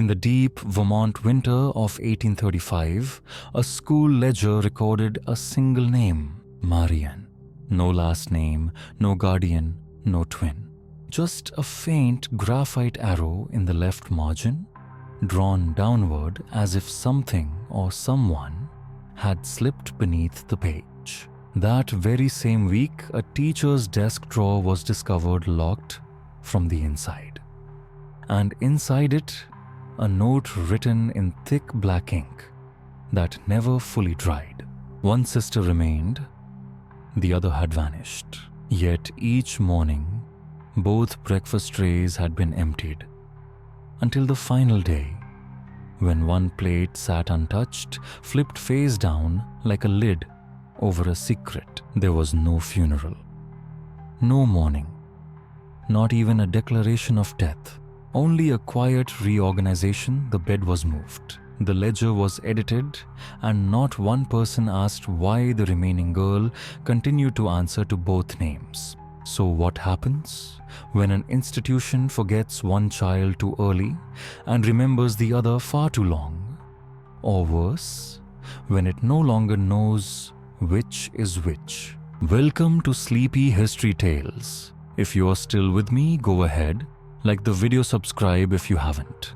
In the deep Vermont winter of 1835, a school ledger recorded a single name, Marian. No last name, no guardian, no twin. Just a faint graphite arrow in the left margin, drawn downward as if something or someone had slipped beneath the page. That very same week, a teacher's desk drawer was discovered locked from the inside. And inside it, a note written in thick black ink that never fully dried. One sister remained, the other had vanished. Yet each morning, both breakfast trays had been emptied, until the final day, when one plate sat untouched, flipped face down like a lid over a secret. There was no funeral, no mourning, not even a declaration of death. Only a quiet reorganization. The bed was moved. The ledger was edited, and not one person asked why the remaining girl continued to answer to both names. So what happens when an institution forgets one child too early and remembers the other far too long? Or worse, when it no longer knows which is which? Welcome to Sleepy History Tales. If you are still with me, go ahead. Like the video, subscribe if you haven't.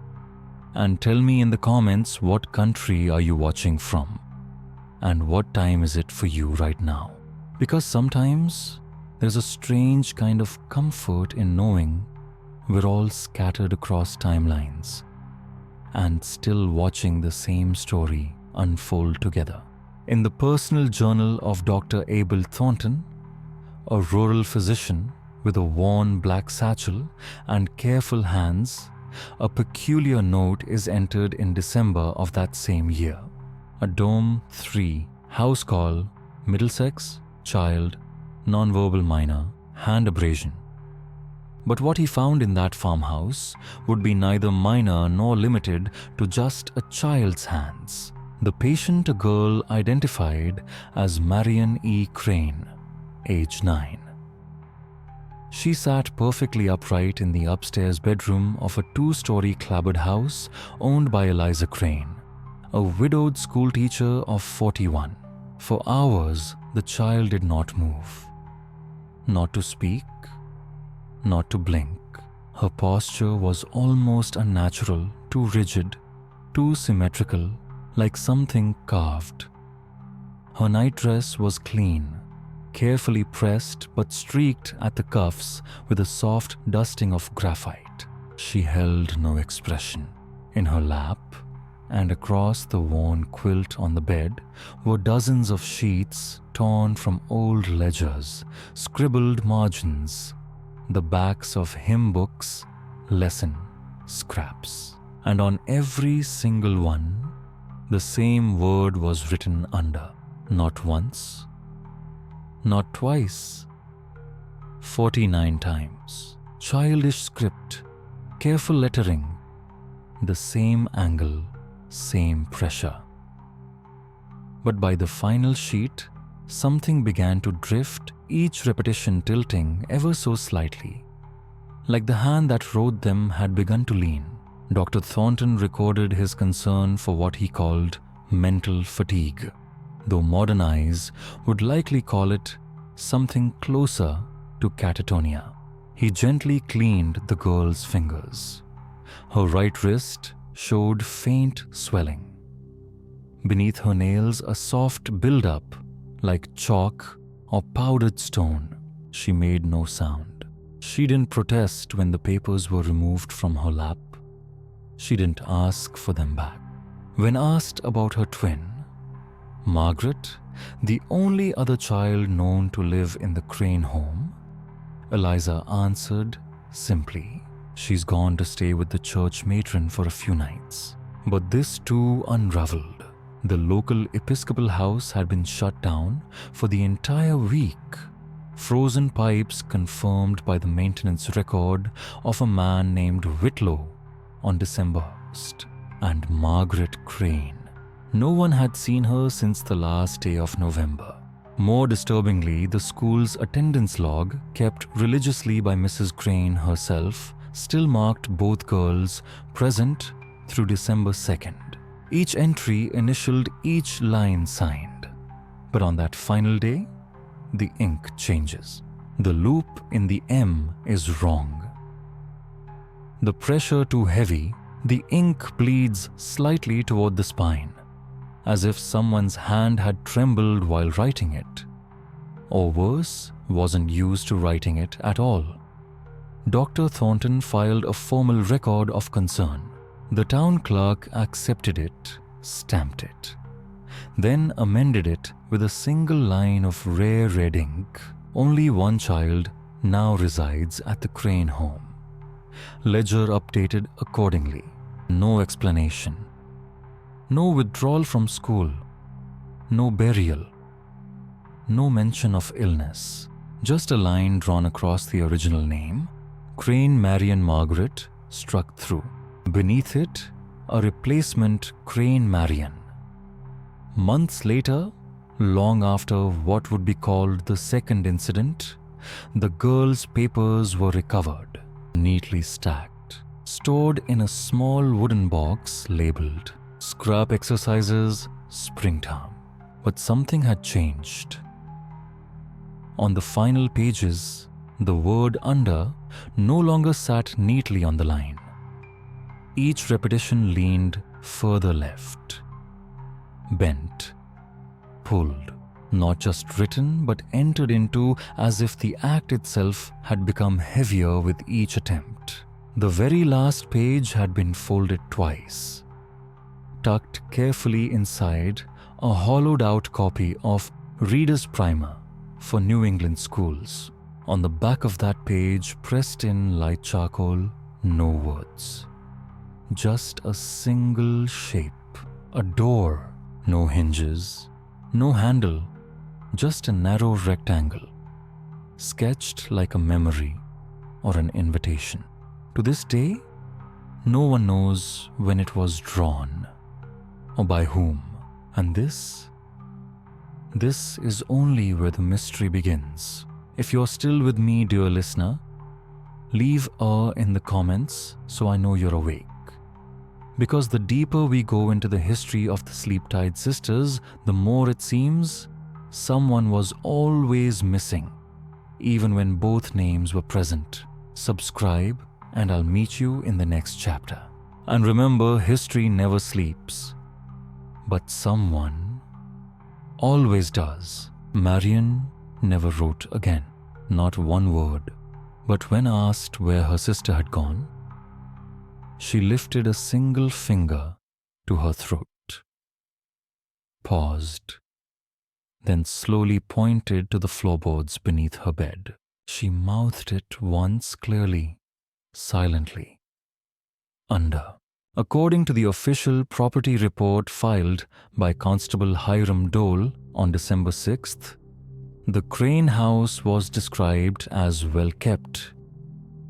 And tell me in the comments what country are you watching from and what time is it for you right now. Because sometimes there's a strange kind of comfort in knowing we're all scattered across timelines and still watching the same story unfold together. In the personal journal of Dr. Abel Thornton, a rural physician with a worn black satchel and careful hands, a peculiar note is entered in December of that same year. A Dome 3, house call, Middlesex, child, nonverbal minor, hand abrasion. But what he found in that farmhouse would be neither minor nor limited to just a child's hands. The patient, a girl identified as Marian E. Crane, age 9. She sat perfectly upright in the upstairs bedroom of a 2-story clapboard house owned by Eliza Crane, a widowed schoolteacher of 41. For hours, the child did not move. Not to speak, not to blink. Her posture was almost unnatural, too rigid, too symmetrical, like something carved. Her nightdress was clean, carefully pressed but streaked at the cuffs with a soft dusting of graphite. She held no expression. In her lap and across the worn quilt on the bed were dozens of sheets torn from old ledgers, scribbled margins, the backs of hymn books, lesson scraps. And on every single one, the same word was written under. Not once, not twice, 49 times. Childish script, careful lettering, the same angle, same pressure. But by the final sheet, something began to drift, each repetition tilting ever so slightly, like the hand that wrote them had begun to lean. Dr. Thornton recorded his concern for what he called mental fatigue, though modern eyes would likely call it something closer to catatonia. He gently cleaned the girl's fingers. Her right wrist showed faint swelling. Beneath her nails, a soft build-up, like chalk or powdered stone. She made no sound. She didn't protest when the papers were removed from her lap. She didn't ask for them back. When asked about her twin, Margaret, the only other child known to live in the Crane home, Eliza answered simply, "She's gone to stay with the church matron for a few nights." But this too unraveled. The local Episcopal house had been shut down for the entire week. Frozen pipes confirmed by the maintenance record of a man named Whitlow on December 1st, and Margaret Crane. No one had seen her since the last day of November. More disturbingly, the school's attendance log, kept religiously by Mrs. Crane herself, still marked both girls present through December 2nd. Each entry initialed each line signed. But on that final day, the ink changes. The loop in the M is wrong. The pressure too heavy, the ink bleeds slightly toward the spine, as if someone's hand had trembled while writing it. Or worse, wasn't used to writing it at all. Dr. Thornton filed a formal record of concern. The town clerk accepted it, stamped it, then amended it with a single line of rare red ink. Only one child now resides at the Crane home. Ledger updated accordingly. No explanation. No withdrawal from school. No burial. No mention of illness. Just a line drawn across the original name, Crane Marian Margaret, struck through. Beneath it, a replacement Crane Marian. Months later, long after what would be called the second incident, the girl's papers were recovered, neatly stacked, stored in a small wooden box labeled Scrap Exercises, Springtime. But something had changed. On the final pages, the word under no longer sat neatly on the line. Each repetition leaned further left, bent, pulled, not just written but entered into as if the act itself had become heavier with each attempt. The very last page had been folded twice, tucked carefully inside a hollowed-out copy of Reader's Primer for New England Schools. On the back of that page, pressed in light charcoal, no words. Just a single shape, a door, no hinges, no handle, just a narrow rectangle, sketched like a memory or an invitation. To this day, no one knows when it was drawn or by whom. And this is only where the mystery begins. If you're still with me, dear listener, leave in the comments so I know you're awake. Because the deeper we go into the history of the Sleeptide sisters, the more it seems someone was always missing, even when both names were present. Subscribe, and I'll meet you in the next chapter. And remember, history never sleeps, but someone always does. Marian never wrote again, not one word. But when asked where her sister had gone, she lifted a single finger to her throat, paused, then slowly pointed to the floorboards beneath her bed. She mouthed it once clearly, silently. Under. According to the official property report filed by Constable Hiram Dole on December 6th, the Crane house was described as well kept,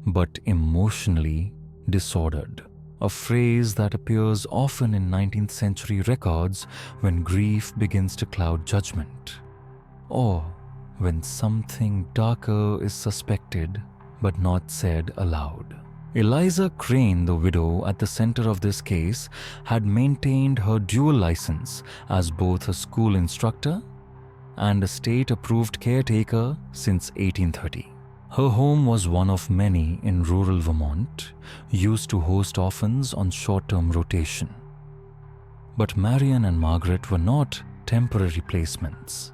but emotionally disordered, a phrase that appears often in 19th century records when grief begins to cloud judgment, or when something darker is suspected but not said aloud. Eliza Crane, the widow at the center of this case, had maintained her dual license as both a school instructor and a state-approved caretaker since 1830. Her home was one of many in rural Vermont, used to host orphans on short-term rotation. But Marian and Margaret were not temporary placements.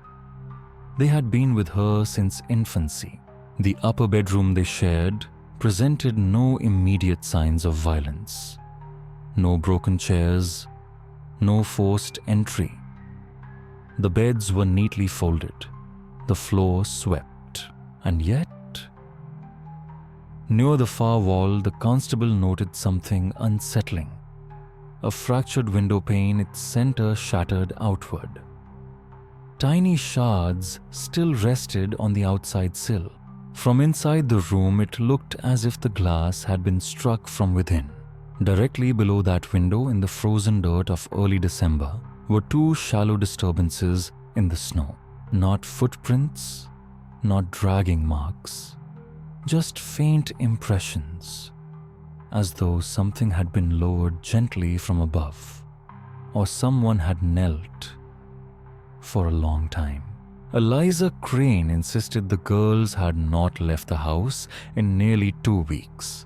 They had been with her since infancy. The upper bedroom they shared presented no immediate signs of violence. No broken chairs, no forced entry. The beds were neatly folded, the floor swept, and yet, near the far wall, the constable noted something unsettling. A fractured window pane, its center shattered outward. Tiny shards still rested on the outside sill. From inside the room, it looked as if the glass had been struck from within. Directly below that window, in the frozen dirt of early December, were two shallow disturbances in the snow. Not footprints, not dragging marks, just faint impressions, as though something had been lowered gently from above, or someone had knelt for a long time. Eliza Crane insisted the girls had not left the house in nearly 2 weeks.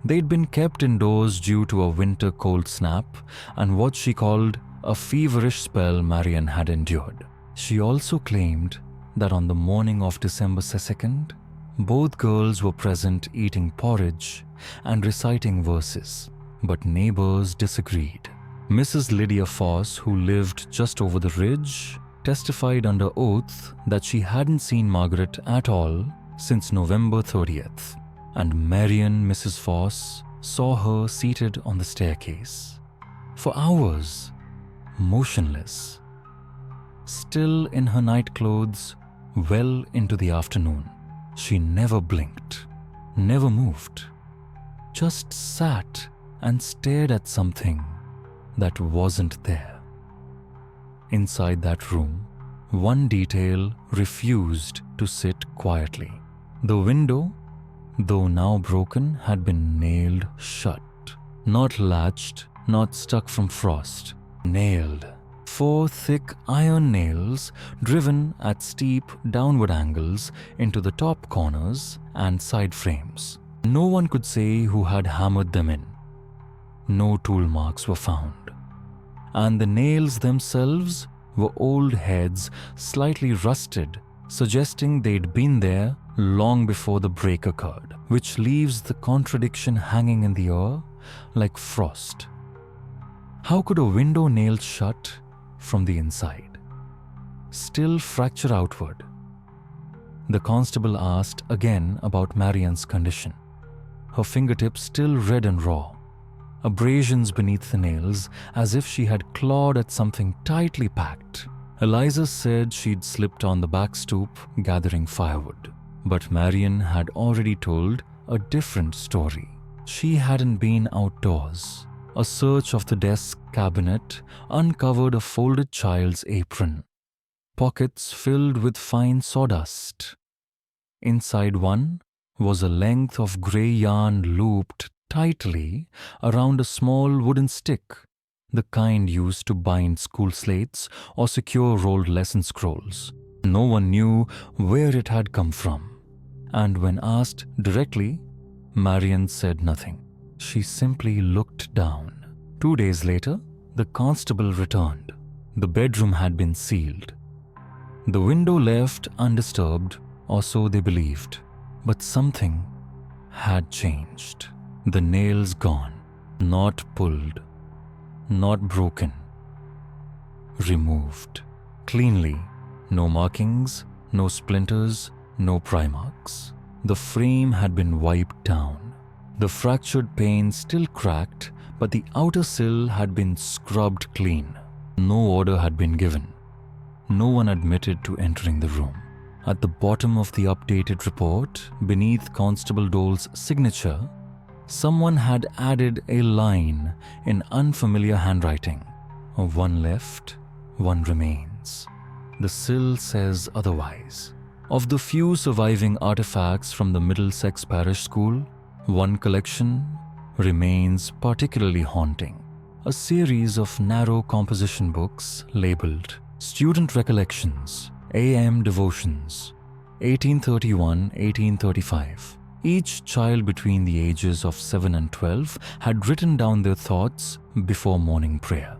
They'd been kept indoors due to a winter cold snap and what she called a feverish spell Marian had endured. She also claimed that on the morning of December 2nd, both girls were present eating porridge and reciting verses, but neighbors disagreed. Mrs. Lydia Foss, who lived just over the ridge, testified under oath that she hadn't seen Margaret at all since November 30th, and Marian, Mrs. Foss, saw her seated on the staircase for hours, motionless, still in her nightclothes well into the afternoon. She never blinked, never moved, just sat and stared at something that wasn't there. Inside that room, one detail refused to sit quietly. The window, though now broken, had been nailed shut. Not latched, not stuck from frost. Nailed. 4 thick iron nails driven at steep downward angles into the top corners and side frames. No one could say who had hammered them in. No tool marks were found. And the nails themselves were old heads, slightly rusted, suggesting they'd been there long before the break occurred, which leaves the contradiction hanging in the air like frost. How could a window nailed shut from the inside still fracture outward? The constable asked again about Marian's condition. Her fingertips still red and raw, abrasions beneath the nails as if she had clawed at something tightly packed. Eliza said she'd slipped on the back stoop gathering firewood, but Marian had already told a different story. She hadn't been outdoors. A search of the desk cabinet uncovered a folded child's apron, pockets filled with fine sawdust. Inside one was a length of grey yarn looped tightly around a small wooden stick, the kind used to bind school slates or secure rolled lesson scrolls. No one knew where it had come from, and when asked directly, Marian said nothing. She simply looked down. 2 days later, the constable returned. The bedroom had been sealed. The window left undisturbed, or so they believed. But something had changed. The nails gone, not pulled, not broken, removed. Cleanly, no markings, no splinters, no pry marks. The frame had been wiped down. The fractured pane still cracked, but the outer sill had been scrubbed clean. No order had been given. No one admitted to entering the room. At the bottom of the updated report, beneath Constable Dole's signature, someone had added a line in unfamiliar handwriting. One left, one remains. The sill says otherwise. Of the few surviving artifacts from the Middlesex Parish School, one collection remains particularly haunting. A series of narrow composition books labeled Student Recollections, AM Devotions, 1831-1835. Each child between the ages of 7 and 12 had written down their thoughts before morning prayer.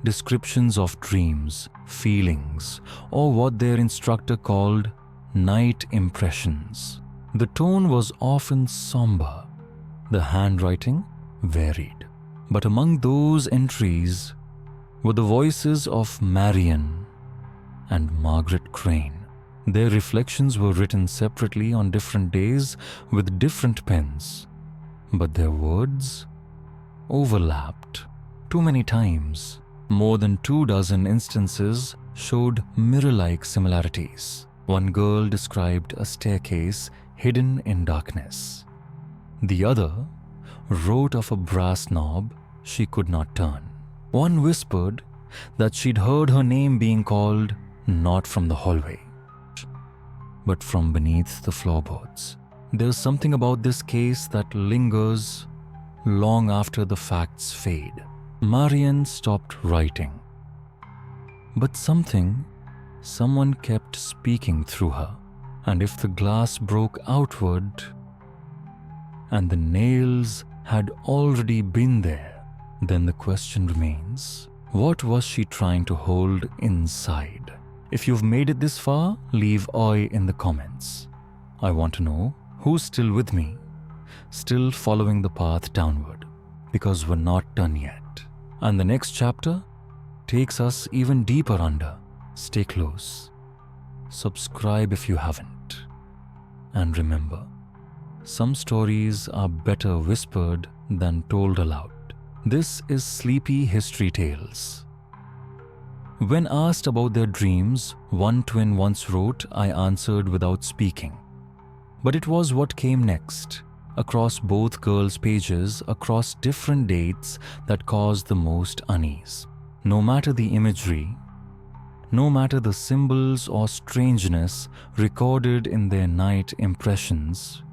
Descriptions of dreams, feelings, or what their instructor called night impressions. The tone was often somber. The handwriting varied. But among those entries were the voices of Marian and Margaret Crane. Their reflections were written separately on different days with different pens, but their words overlapped too many times. More than 24 instances showed mirror-like similarities. One girl described a staircase hidden in darkness. The other wrote of a brass knob she could not turn. One whispered that she'd heard her name being called not from the hallway, but from beneath the floorboards. There's something about this case that lingers long after the facts fade. Marian stopped writing, but someone kept speaking through her. And if the glass broke outward and the nails had already been there, then the question remains, what was she trying to hold inside? If you've made it this far, leave "Oi" in the comments. I want to know who's still with me, still following the path downward, because we're not done yet. And the next chapter takes us even deeper under. Stay close. Subscribe if you haven't. And remember, some stories are better whispered than told aloud. This is Sleepy History Tales. When asked about their dreams, one twin once wrote, "I answered without speaking." But it was what came next, across both girls' pages, across different dates, that caused the most unease. No matter the imagery, no matter the symbols or strangeness recorded in their night impressions,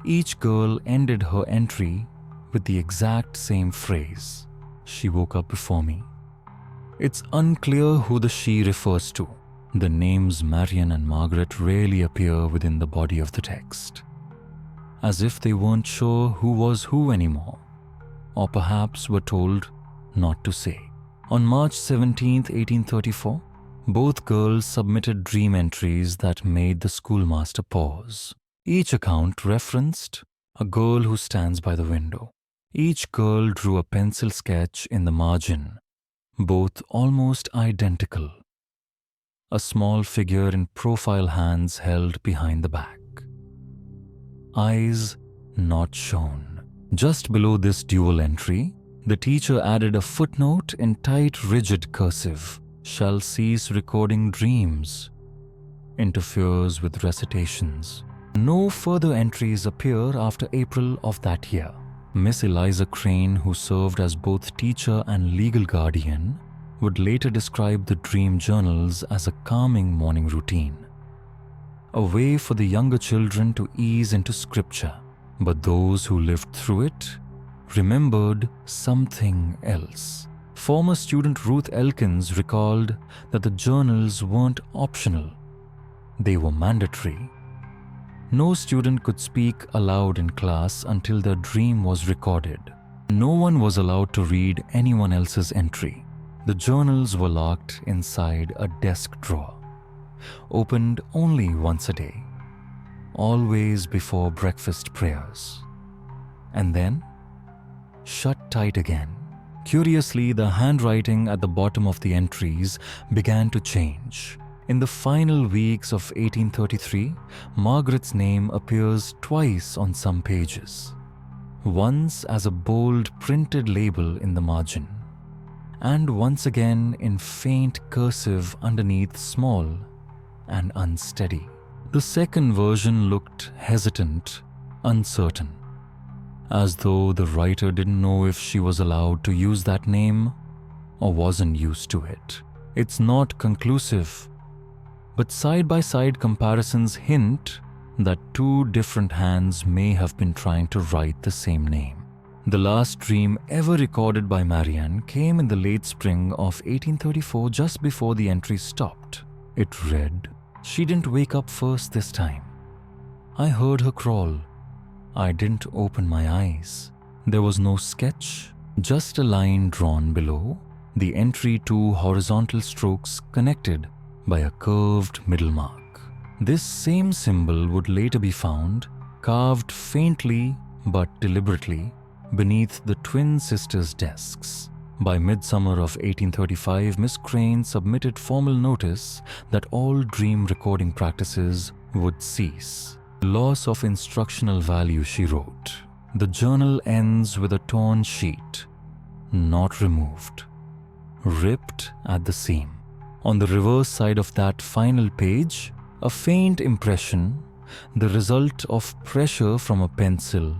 each girl ended her entry with the exact same phrase: "She woke up before me." It's unclear who the "she" refers to. The names Marian and Margaret rarely appear within the body of the text, as if they weren't sure who was who anymore, or perhaps were told not to say. On March 17, 1834, both girls submitted dream entries that made the schoolmaster pause. Each account referenced a girl who stands by the window. Each girl drew a pencil sketch in the margin, both almost identical. A small figure in profile, hands held behind the back. Eyes not shown. Just below this dual entry, the teacher added a footnote in tight, rigid cursive: "Shall cease recording dreams. Interferes with recitations." No further entries appear after April of that year. Miss Eliza Crane, who served as both teacher and legal guardian, would later describe the dream journals as a calming morning routine, a way for the younger children to ease into scripture. But those who lived through it remembered something else. Former student Ruth Elkins recalled that the journals weren't optional, they were mandatory. No student could speak aloud in class until their dream was recorded. No one was allowed to read anyone else's entry. The journals were locked inside a desk drawer, opened only once a day, always before breakfast prayers, and then shut tight again. Curiously, the handwriting at the bottom of the entries began to change. In the final weeks of 1833, Margaret's name appears twice on some pages, once as a bold printed label in the margin, and once again in faint cursive underneath, small and unsteady. The second version looked hesitant, uncertain, as though the writer didn't know if she was allowed to use that name or wasn't used to it. It's not conclusive, but side-by-side comparisons hint that two different hands may have been trying to write the same name. The last dream ever recorded by Marian came in the late spring of 1834, just before the entry stopped. It read, "She didn't wake up first this time. I heard her crawl. I didn't open my eyes." There was no sketch, just a line drawn below, the entry two horizontal strokes connected by a curved middle mark. This same symbol would later be found, carved faintly but deliberately, beneath the twin sisters' desks. By midsummer of 1835, Miss Crane submitted formal notice that all dream recording practices would cease. "Loss of instructional value," she wrote. The journal ends with a torn sheet, not removed, ripped at the seam. On the reverse side of that final page, a faint impression, the result of pressure from a pencil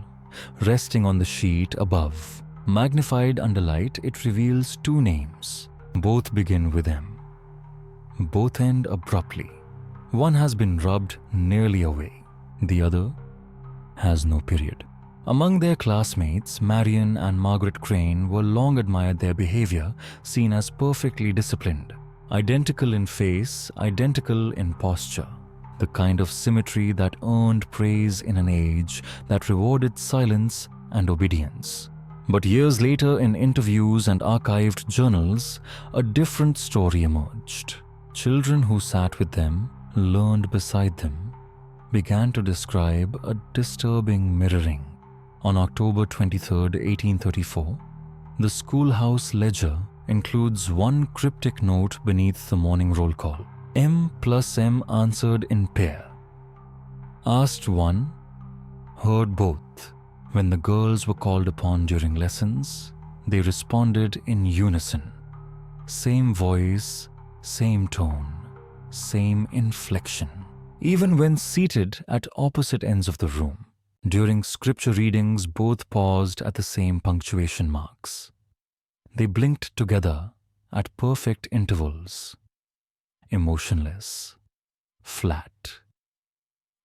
resting on the sheet above. Magnified under light, it reveals two names. Both begin with M. Both end abruptly. One has been rubbed nearly away. The other has no period. Among their classmates, Marion and Margaret Crane were long admired their behavior, seen as perfectly disciplined. Identical in face, identical in posture. The kind of symmetry that earned praise in an age that rewarded silence and obedience. But years later, in interviews and archived journals, a different story emerged. Children who sat with them, learned beside them, began to describe a disturbing mirroring. On October 23, 1834, the schoolhouse ledger includes one cryptic note beneath the morning roll call. M plus M answered in pair. Asked one, heard both. When the girls were called upon during lessons, they responded in unison. Same voice, same tone, same inflection. Even when seated at opposite ends of the room, during scripture readings, both paused at the same punctuation marks. They blinked together at perfect intervals, emotionless, flat,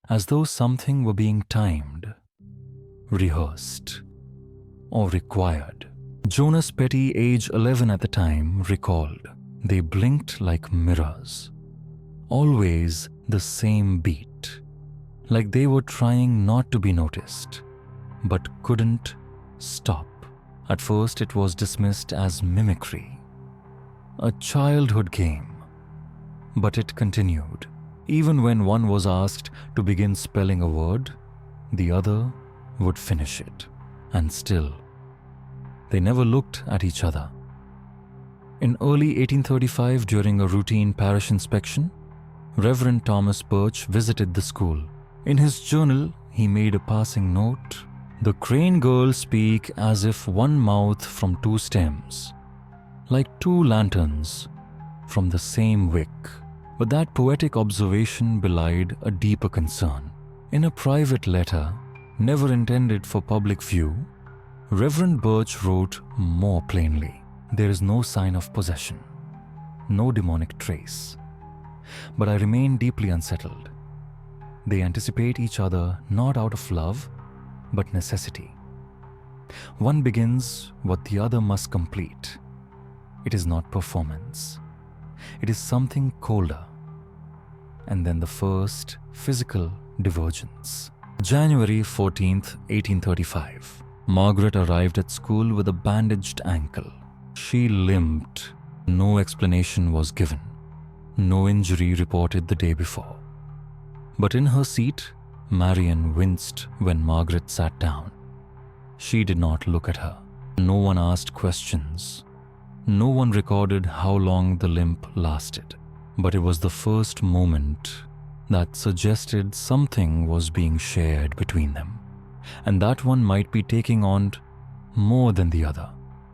as though something were being timed, rehearsed, or required. Jonas Petty, age 11 at the time, recalled, they blinked like mirrors, always the same beat, like they were trying not to be noticed, but couldn't stop. At first it was dismissed as mimicry, a childhood game, but it continued. Even when one was asked to begin spelling a word, the other would finish it, and still, they never looked at each other. In early 1835, during a routine parish inspection, Reverend Thomas Birch visited the school. In his journal, he made a passing note, "The Crane girls speak as if one mouth from two stems, like two lanterns from the same wick." But that poetic observation belied a deeper concern. In a private letter, never intended for public view, Reverend Birch wrote more plainly, "There is no sign of possession, no demonic trace. But I remain deeply unsettled. They anticipate each other not out of love, but necessity. One begins what the other must complete. It is not performance. It is something colder. And then the first physical divergence." January 14th, 1835. Margaret arrived at school with a bandaged ankle. She limped. No explanation was given. No injury reported the day before. But in her seat, Marion winced when Margaret sat down. She did not look at her. No one asked questions. No one recorded how long the limp lasted. But it was the first moment that suggested something was being shared between them, and that one might be taking on more than the other.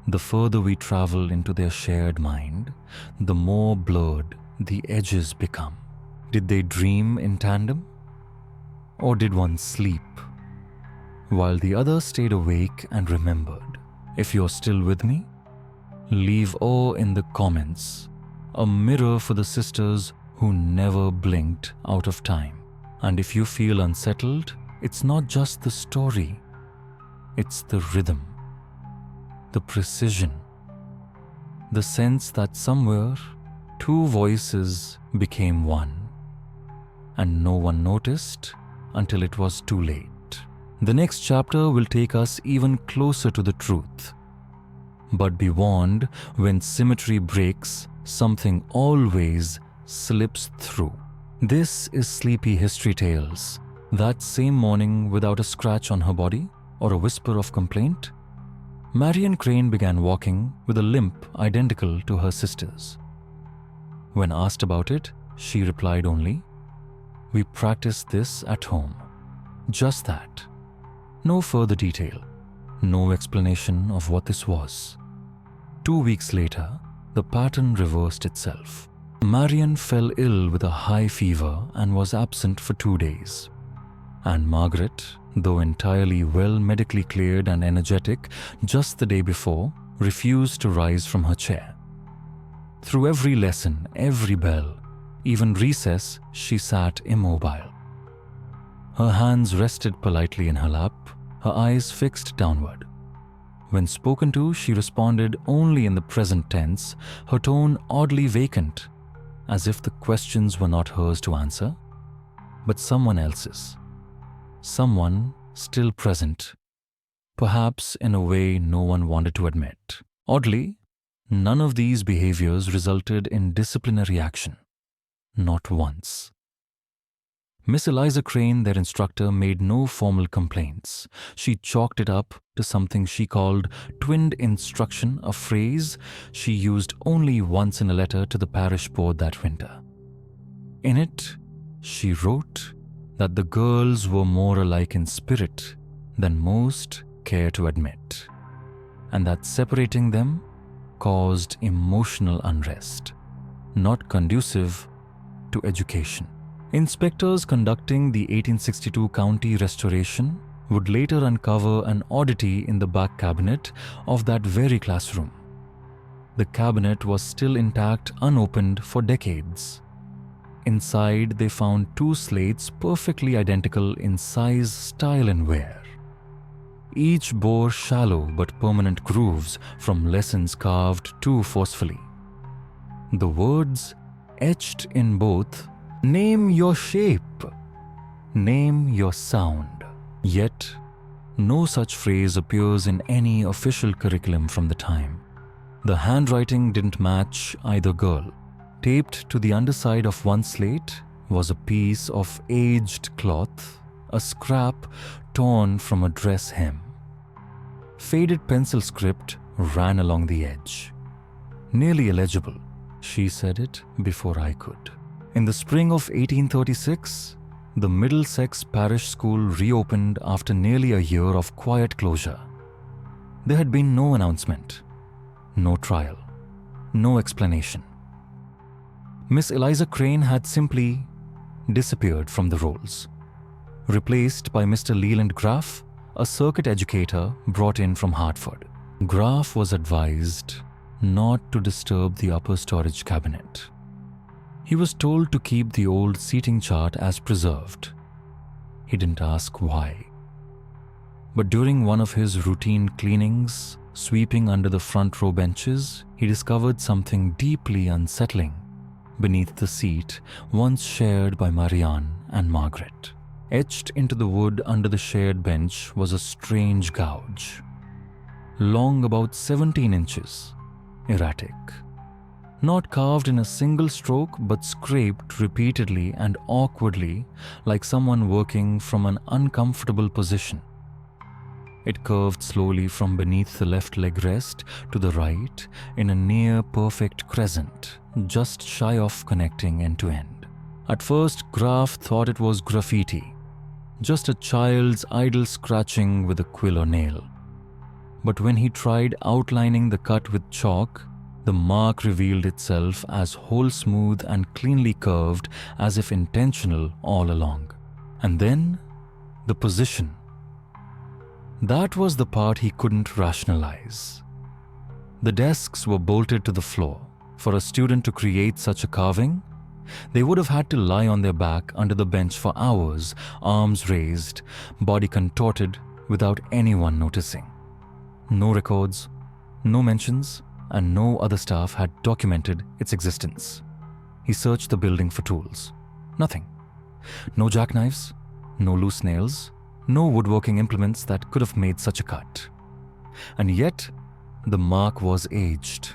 The further we travel into their shared mind, the more blurred the edges become. Did they dream in tandem? Or did one sleep while the other stayed awake and remembered? If you're still with me, leave awe in the comments. A mirror for the sisters who never blinked out of time. And if you feel unsettled, it's not just the story, it's the rhythm, the precision, the sense that somewhere two voices became one, and no one noticed until it was too late. The next chapter will take us even closer to the truth. But be warned, when symmetry breaks, something always slips through. This is Sleepy History Tales. That same morning, without a scratch on her body or a whisper of complaint, Marion Crane began walking with a limp identical to her sister's. When asked about it, she replied only, "We practiced this at home." Just that. No further detail. No explanation of what this was. 2 weeks later, the pattern reversed itself. Marion fell ill with a high fever and was absent for 2 days. And Margaret, though entirely well medically cleared and energetic just the day before, refused to rise from her chair. Through every lesson, every bell, even recess, she sat immobile. Her hands rested politely in her lap, her eyes fixed downward. When spoken to, she responded only in the present tense, her tone oddly vacant, as if the questions were not hers to answer, but someone else's. Someone still present, perhaps in a way no one wanted to admit. Oddly, none of these behaviors resulted in disciplinary action. Not once. Miss Eliza Crane, their instructor, made no formal complaints. She chalked it up to something she called twinned instruction, a phrase she used only once in a letter to the parish board that winter. In it, she wrote that the girls were more alike in spirit than most care to admit, and that separating them caused emotional unrest, not conducive to education. Inspectors conducting the 1862 county restoration would later uncover an oddity in the back cabinet of that very classroom. The cabinet was still intact, unopened for decades. Inside, they found 2 slates perfectly identical in size, style, and wear. Each bore shallow but permanent grooves from lessons carved too forcefully. The words etched in both, "Name your shape, name your sound." Yet, no such phrase appears in any official curriculum from the time. The handwriting didn't match either girl. Taped to the underside of one slate was a piece of aged cloth, a scrap torn from a dress hem. Faded pencil script ran along the edge. "Nearly illegible," she said it before I could. In the spring of 1836, the Middlesex Parish School reopened after nearly a year of quiet closure. There had been no announcement, no trial, no explanation. Miss Eliza Crane had simply disappeared from the rolls, replaced by Mr. Leland Graff, a circuit educator brought in from Hartford. Graff was advised not to disturb the upper storage cabinet. He was told to keep the old seating chart as preserved. He didn't ask why. But during one of his routine cleanings, sweeping under the front row benches, he discovered something deeply unsettling beneath the seat once shared by Marianne and Margaret. Etched into the wood under the shared bench was a strange gouge, long about 17 inches, erratic. Not carved in a single stroke, but scraped repeatedly and awkwardly like someone working from an uncomfortable position. It curved slowly from beneath the left leg rest to the right in a near-perfect crescent, just shy of connecting end to end. At first, Graff thought it was graffiti, just a child's idle scratching with a quill or nail. But when he tried outlining the cut with chalk, the mark revealed itself as whole smooth and cleanly curved, as if intentional all along. And then, the position. That was the part he couldn't rationalize. The desks were bolted to the floor. For a student to create such a carving, they would have had to lie on their back under the bench for hours, arms raised, body contorted, without anyone noticing. No records, no mentions, and no other staff had documented its existence. He searched the building for tools. Nothing. No jackknives, no loose nails, no woodworking implements that could have made such a cut. And yet, the mark was aged.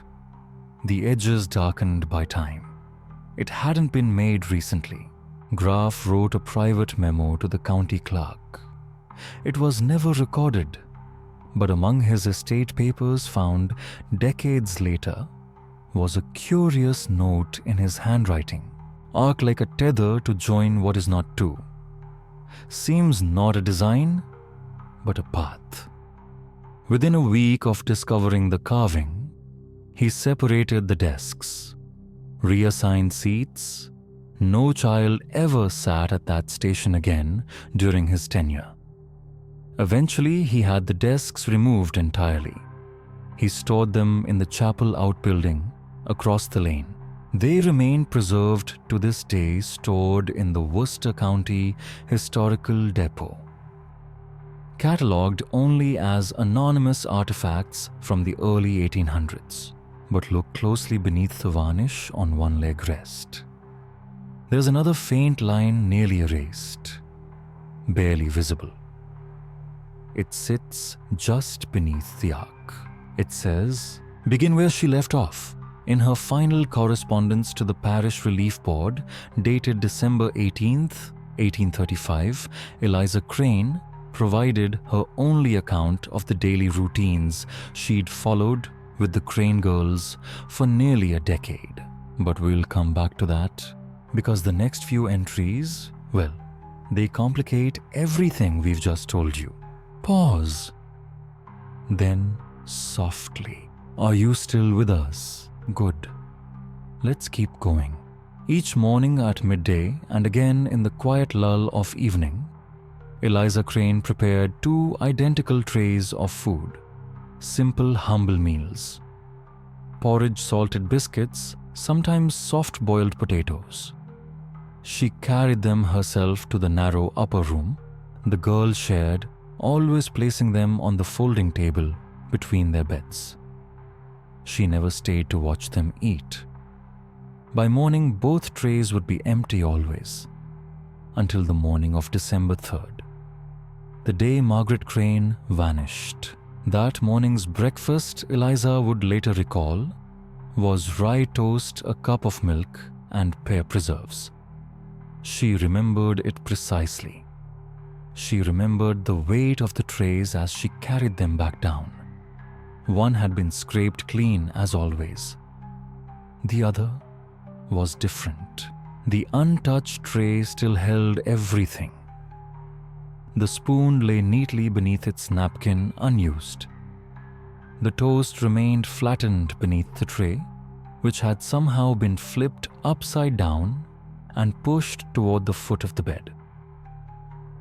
The edges darkened by time. It hadn't been made recently. Graff wrote a private memo to the county clerk. It was never recorded, but among his estate papers found decades later was a curious note in his handwriting, arc like a tether to join what is not two. Seems not a design, but a path. Within a week of discovering the carving, he separated the desks, reassigned seats. No child ever sat at that station again during his tenure. Eventually, he had the desks removed entirely. He stored them in the chapel outbuilding across the lane. They remain preserved to this day, stored in the Worcester County Historical Depot. Catalogued only as anonymous artifacts from the early 1800s, but look closely beneath the varnish on one leg rest. There's another faint line nearly erased, barely visible. It sits just beneath the ark. It says, "Begin where she left off." In her final correspondence to the Parish Relief Board, dated December 18th, 1835, Eliza Crane provided her only account of the daily routines she'd followed with the Crane girls for nearly a decade. But we'll come back to that, because the next few entries, well, they complicate everything we've just told you. Pause. Then, softly, "Are you still with us? Good. Let's keep going." Each morning at midday, and again in the quiet lull of evening, Eliza Crane prepared 2 identical trays of food. Simple, humble meals. Porridge, salted biscuits, sometimes soft-boiled potatoes. She carried them herself to the narrow upper room the girls shared, always placing them on the folding table between their beds. She never stayed to watch them eat. By morning, both trays would be empty always, until the morning of December 3rd, the day Margaret Crane vanished. That morning's breakfast, Eliza would later recall, was rye toast, a cup of milk, and pear preserves. She remembered it precisely. She remembered the weight of the trays as she carried them back down. One had been scraped clean as always. The other was different. The untouched tray still held everything. The spoon lay neatly beneath its napkin, unused. The toast remained flattened beneath the tray, which had somehow been flipped upside down and pushed toward the foot of the bed.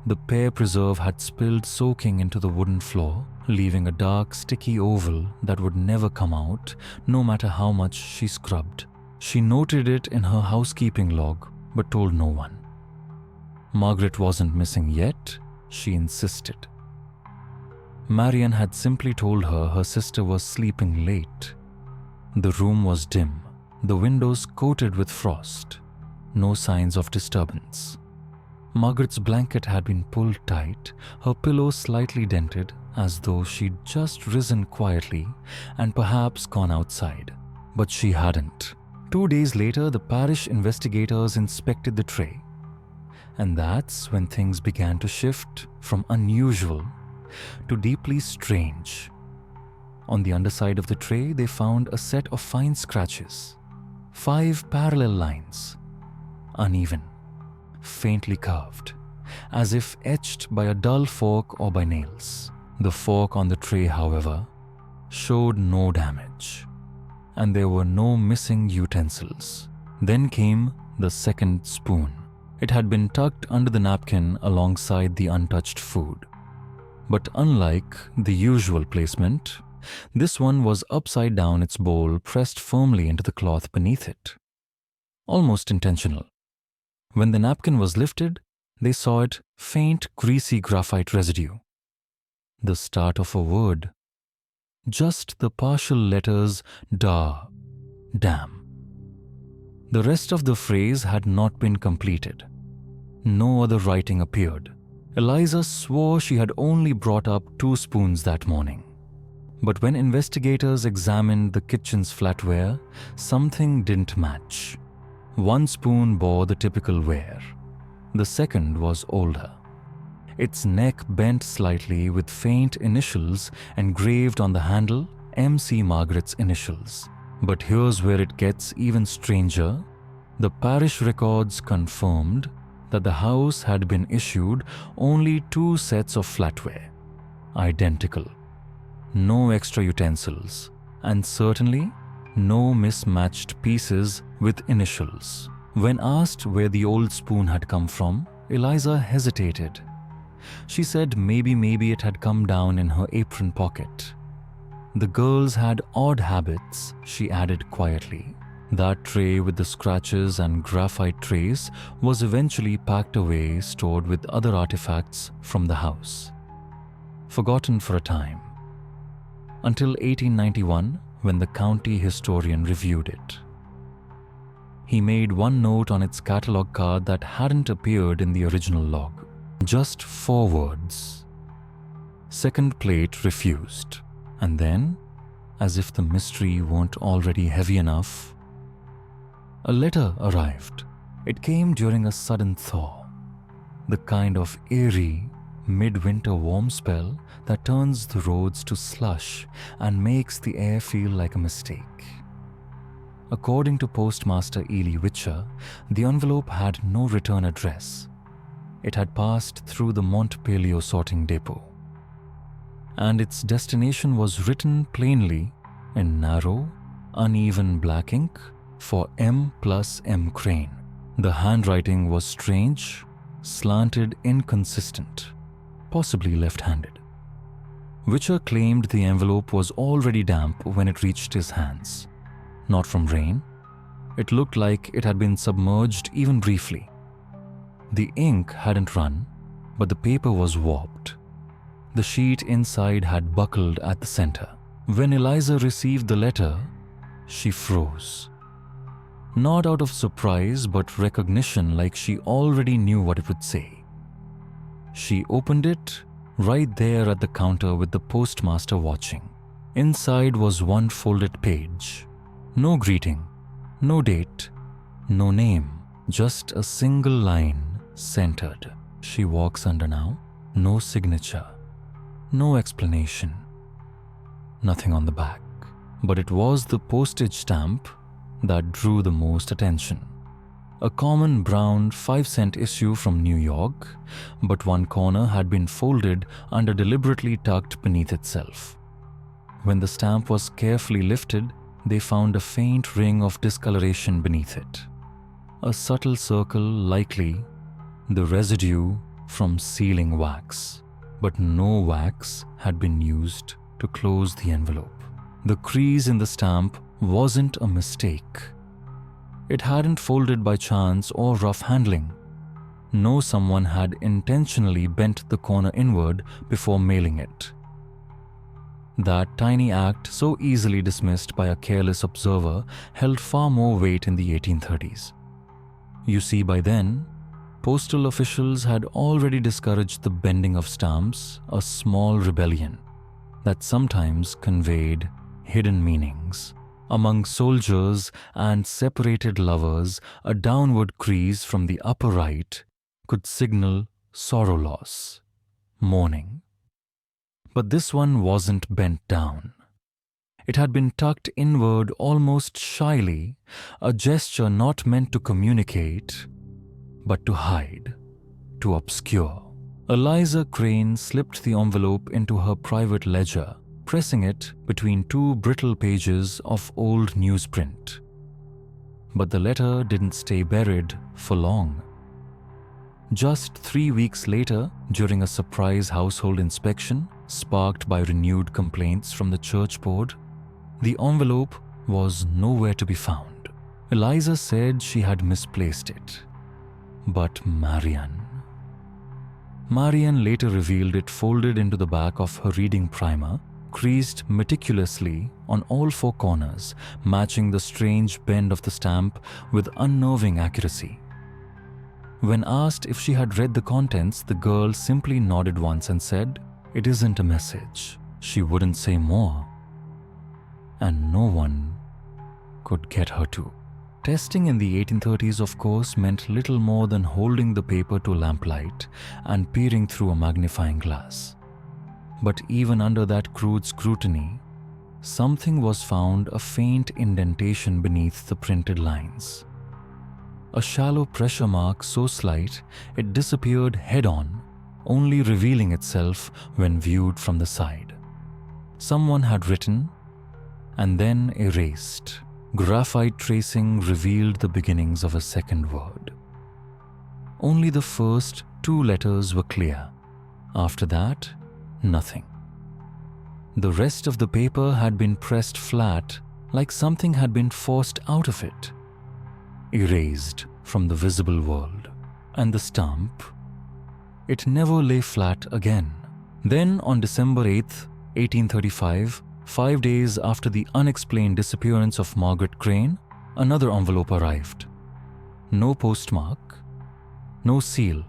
The pear preserve had spilled, soaking into the wooden floor, leaving a dark, sticky oval that would never come out, no matter how much she scrubbed. She noted it in her housekeeping log, but told no one. Margaret wasn't missing yet, she insisted. Marian had simply told her sister was sleeping late. The room was dim, the windows coated with frost. No signs of disturbance. Margaret's blanket had been pulled tight, her pillow slightly dented, as though she'd just risen quietly and perhaps gone outside. But she hadn't. 2 days later, the parish investigators inspected the tray. And that's when things began to shift from unusual to deeply strange. On the underside of the tray, they found a set of fine scratches. 5 parallel lines. Uneven, faintly curved, as if etched by a dull fork or by nails. The fork on the tray, however, showed no damage, and there were no missing utensils. Then came the second spoon. It had been tucked under the napkin alongside the untouched food. But unlike the usual placement, this one was upside down, its bowl pressed firmly into the cloth beneath it. Almost intentional. When the napkin was lifted, they saw it faint, greasy graphite residue. The start of a word. Just the partial letters da, damn. The rest of the phrase had not been completed. No other writing appeared. Eliza swore she had only brought up 2 spoons that morning. But when investigators examined the kitchen's flatware, something didn't match. One spoon bore the typical wear. The second was older. Its neck bent slightly with faint initials engraved on the handle, MC Margaret's initials. But here's where it gets even stranger. The parish records confirmed that the house had been issued only 2 sets of flatware. Identical. No extra utensils, and certainly no mismatched pieces with initials. When asked where the old spoon had come from, Eliza hesitated. She said maybe it had come down in her apron pocket. The girls had odd habits, she added quietly. That tray with the scratches and graphite trace was eventually packed away, stored with other artifacts from the house. Forgotten for a time. Until 1891, when the county historian reviewed it. He made one note on its catalogue card that hadn't appeared in the original log. Just 4 words. Second plate refused. And then, as if the mystery weren't already heavy enough, a letter arrived. It came during a sudden thaw. The kind of eerie, midwinter warm spell that turns the roads to slush and makes the air feel like a mistake. According to Postmaster Ely Witcher, the envelope had no return address. It had passed through the Montpelier sorting depot. And its destination was written plainly in narrow, uneven black ink for M plus M Crane. The handwriting was strange, slanted, inconsistent, possibly left-handed. Witcher claimed the envelope was already damp when it reached his hands. Not from rain. It looked like it had been submerged even briefly. The ink hadn't run, but the paper was warped. The sheet inside had buckled at the center. When Eliza received the letter, she froze. Not out of surprise, but recognition, like she already knew what it would say. She opened it right there at the counter with the postmaster watching. Inside was one folded page. No greeting, no date, no name, just a single line centered. She walks under now. No signature, no explanation, nothing on the back. But it was the postage stamp that drew the most attention. A common brown 5-cent issue from New York, but one corner had been folded and deliberately tucked beneath itself. When the stamp was carefully lifted, they found a faint ring of discoloration beneath it. A subtle circle, likely the residue from sealing wax. But no wax had been used to close the envelope. The crease in the stamp wasn't a mistake. It hadn't folded by chance or rough handling. No, someone had intentionally bent the corner inward before mailing it. That tiny act, so easily dismissed by a careless observer, held far more weight in the 1830s. You see, by then, postal officials had already discouraged the bending of stamps, a small rebellion that sometimes conveyed hidden meanings. Among soldiers and separated lovers, a downward crease from the upper right could signal sorrow loss, mourning. But this one wasn't bent down. It had been tucked inward almost shyly, a gesture not meant to communicate, but to hide, to obscure. Eliza Crane slipped the envelope into her private ledger, pressing it between 2 brittle pages of old newsprint. But the letter didn't stay buried for long. Just 3 weeks later, during a surprise household inspection, sparked by renewed complaints from the church board, the envelope was nowhere to be found. Eliza said she had misplaced it. But Marian later revealed it folded into the back of her reading primer, creased meticulously on all 4 corners, matching the strange bend of the stamp with unnerving accuracy. When asked if she had read the contents, the girl simply nodded once and said, "It isn't a message." She wouldn't say more. And no one could get her to. Testing in the 1830s, of course, meant little more than holding the paper to lamplight and peering through a magnifying glass. But even under that crude scrutiny, something was found, a faint indentation beneath the printed lines. A shallow pressure mark so slight it disappeared head-on, only revealing itself when viewed from the side. Someone had written and then erased. Graphite tracing revealed the beginnings of a second word. Only the first 2 letters were clear. After that, nothing. The rest of the paper had been pressed flat like something had been forced out of it, erased from the visible world. And the stump, it never lay flat again. Then on December 8th, 1835, 5 days after the unexplained disappearance of Margaret Crane, another envelope arrived. No postmark, no seal.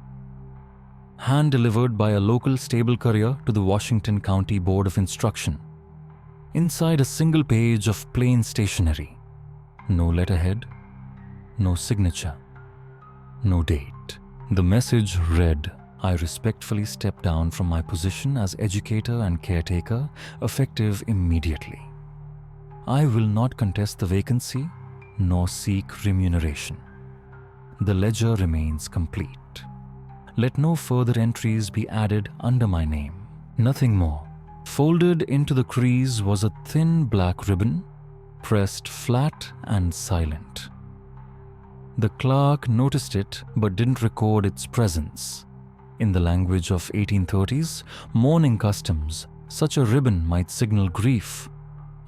Hand-delivered by a local stable courier to the Washington County Board of Instruction. Inside a single page of plain stationery. No letterhead, no signature, no date. The message read, "I respectfully step down from my position as educator and caretaker, effective immediately. I will not contest the vacancy nor seek remuneration. The ledger remains complete. Let no further entries be added under my name. Nothing more." Folded into the crease was a thin black ribbon, pressed flat and silent. The clerk noticed it but didn't record its presence. In the language of 1830s mourning customs, such a ribbon might signal grief,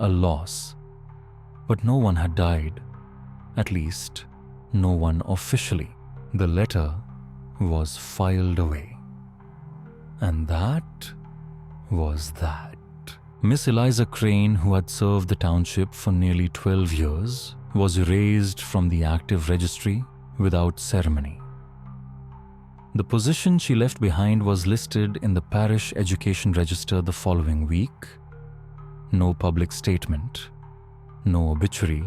a loss. But no one had died. At least, no one officially. The letter was filed away. And that was that. Miss Eliza Crane, who had served the township for nearly 12 years, was erased from the active registry without ceremony. The position she left behind was listed in the parish education register the following week. No public statement, no obituary,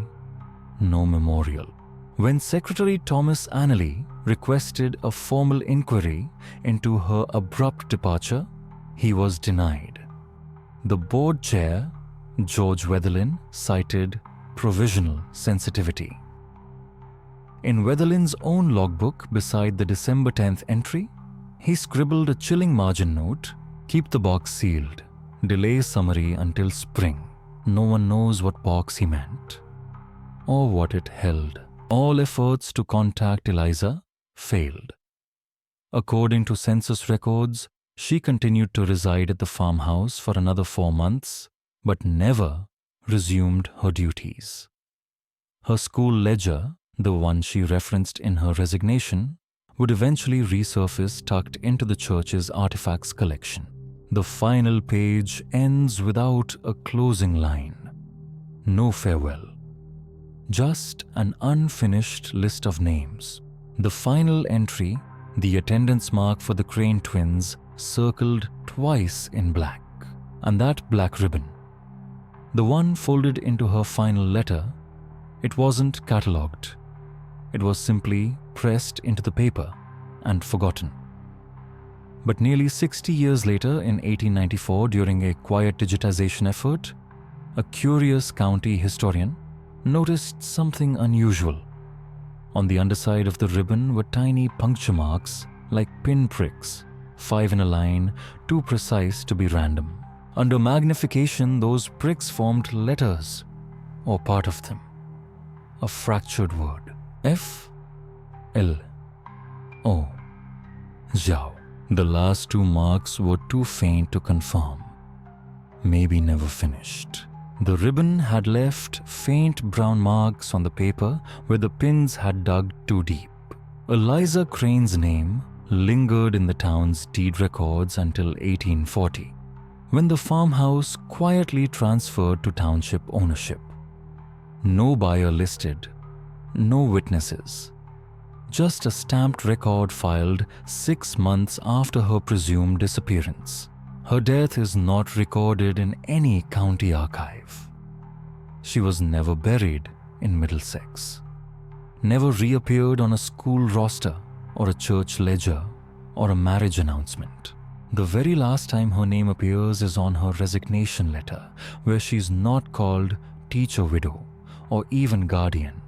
no memorial. When Secretary Thomas Annerly requested a formal inquiry into her abrupt departure, he was denied. The board chair, George Wetherlin, cited provisional sensitivity. In Wetherlin's own logbook beside the December 10th entry, he scribbled a chilling margin note, "Keep the box sealed. Delay summary until spring." No one knows what box he meant or what it held. All efforts to contact Eliza failed. According to census records, she continued to reside at the farmhouse for another 4 months, but never resumed her duties. Her school ledger, the one she referenced in her resignation, would eventually resurface tucked into the church's artifacts collection. The final page ends without a closing line. No farewell. Just an unfinished list of names. The final entry, the attendance mark for the Crane twins, circled twice in black, and that black ribbon, the one folded into her final letter, it wasn't catalogued. It was simply pressed into the paper and forgotten. But nearly 60 years later, in 1894, during a quiet digitization effort, a curious county historian noticed something unusual. On the underside of the ribbon were tiny puncture marks like pin pricks, 5 in a line, too precise to be random. Under magnification, those pricks formed letters, or part of them. A fractured word. F-L-O. Zhao. The last 2 marks were too faint to confirm. Maybe never finished. The ribbon had left faint brown marks on the paper where the pins had dug too deep. Eliza Crane's name lingered in the town's deed records until 1840, when the farmhouse quietly transferred to township ownership. No buyer listed, no witnesses. Just a stamped record filed 6 months after her presumed disappearance. Her death is not recorded in any county archive. She was never buried in Middlesex, never reappeared on a school roster or a church ledger or a marriage announcement. The very last time her name appears is on her resignation letter, where she's not called teacher widow or even guardian.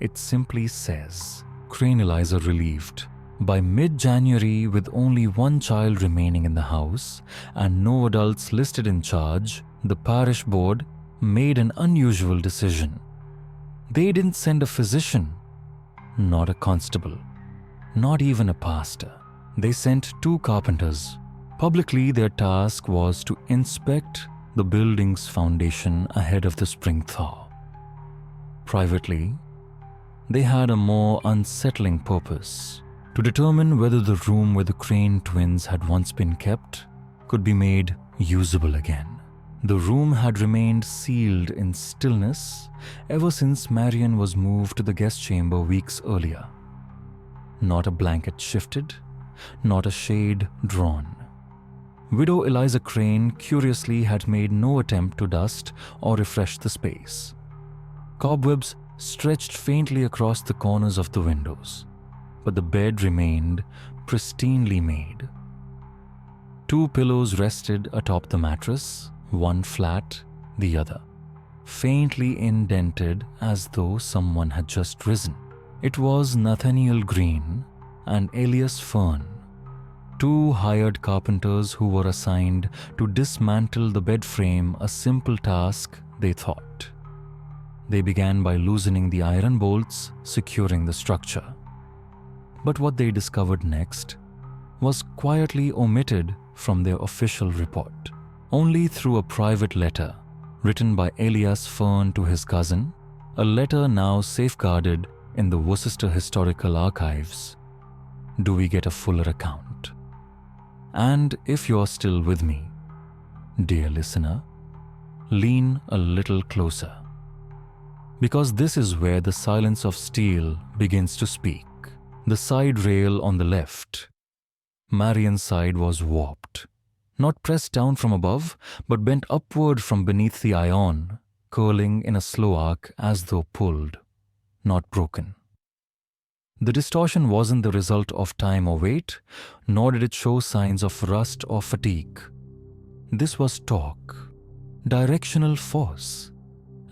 It simply says, Crane Eliza relieved. By mid-January, with only 1 child remaining in the house and no adults listed in charge, the parish board made an unusual decision. They didn't send a physician, not a constable, not even a pastor. They sent 2 carpenters. Publicly, their task was to inspect the building's foundation ahead of the spring thaw. Privately, they had a more unsettling purpose: to determine whether the room where the Crane twins had once been kept could be made usable again. The room had remained sealed in stillness ever since Marian was moved to the guest chamber weeks earlier. Not a blanket shifted, not a shade drawn. Widow Eliza Crane curiously had made no attempt to dust or refresh the space. Cobwebs stretched faintly across the corners of the windows, but the bed remained pristinely made. 2 pillows rested atop the mattress, one flat, the other, faintly indented as though someone had just risen. It was Nathaniel Green and Elias Fern, 2 hired carpenters who were assigned to dismantle the bed frame, a simple task, they thought. They began by loosening the iron bolts securing the structure. But what they discovered next was quietly omitted from their official report. Only through a private letter written by Elias Fern to his cousin, a letter now safeguarded in the Worcester Historical Archives, do we get a fuller account. And if you're still with me, dear listener, lean a little closer, because this is where the silence of steel begins to speak. The side rail on the left, Marian's side, was warped. Not pressed down from above, but bent upward from beneath the iron, curling in a slow arc as though pulled, not broken. The distortion wasn't the result of time or weight, nor did it show signs of rust or fatigue. This was torque, directional force,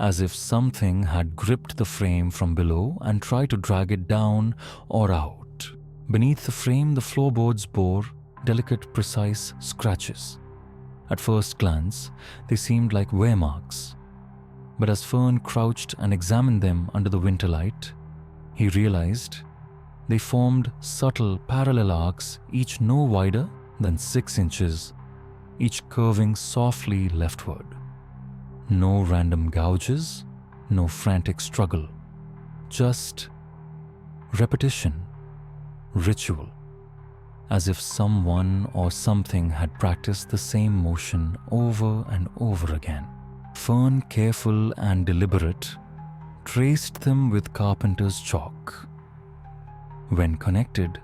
as if something had gripped the frame from below and tried to drag it down or out. Beneath the frame, the floorboards bore delicate, precise scratches. At first glance, they seemed like wear marks. But as Fern crouched and examined them under the winter light, he realized they formed subtle parallel arcs, each no wider than 6 inches, each curving softly leftward. No random gouges, no frantic struggle, just repetition, ritual, as if someone or something had practiced the same motion over and over again. Fern, careful and deliberate, traced them with carpenter's chalk. When connected,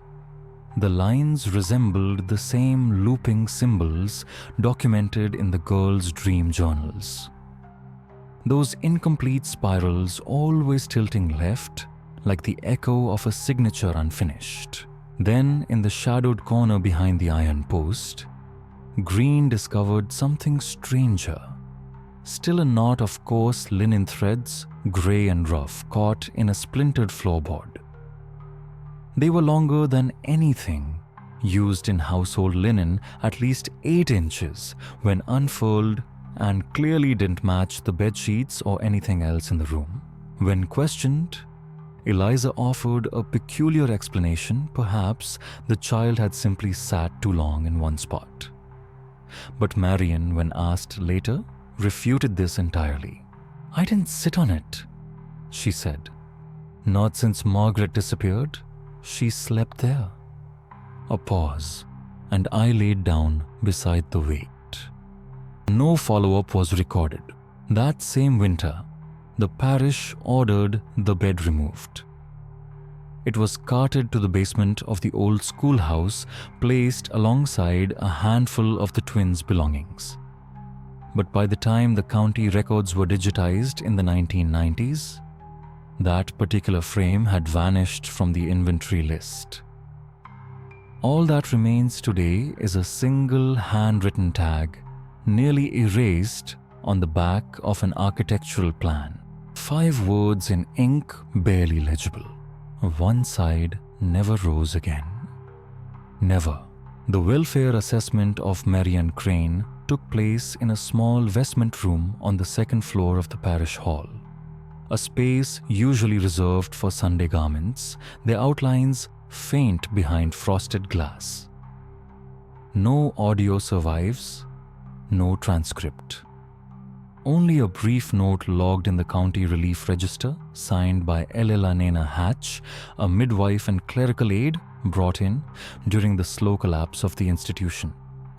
the lines resembled the same looping symbols documented in the girls' dream journals. Those incomplete spirals always tilting left, like the echo of a signature unfinished. Then, in the shadowed corner behind the iron post, Green discovered something stranger. Still a knot of coarse linen threads, grey and rough, caught in a splintered floorboard. They were longer than anything used in household linen, at least 8 inches, when unfurled, and clearly didn't match the bed sheets or anything else in the room. When questioned, Eliza offered a peculiar explanation. Perhaps the child had simply sat too long in one spot. But Marian, when asked later, refuted this entirely. "I didn't sit on it," she said. "Not since Margaret disappeared. She slept there." A pause, and I laid down beside the weight. No follow-up was recorded. That same winter, the parish ordered the bed removed. It was carted to the basement of the old schoolhouse, placed alongside a handful of the twins' belongings. But by the time the county records were digitized in the 1990s, that particular frame had vanished from the inventory list. All that remains today is a single handwritten tag, nearly erased on the back of an architectural plan. 5 words in ink, barely legible. One side never rose again. Never. The welfare assessment of Marian Crane took place in a small vestment room on the 2nd floor of the parish hall. A space usually reserved for Sunday garments, their outlines faint behind frosted glass. No audio survives, no transcript. only a brief note logged in the county relief register, signed by Elena Hatch, a midwife and clerical aide brought in during the slow collapse of the institution.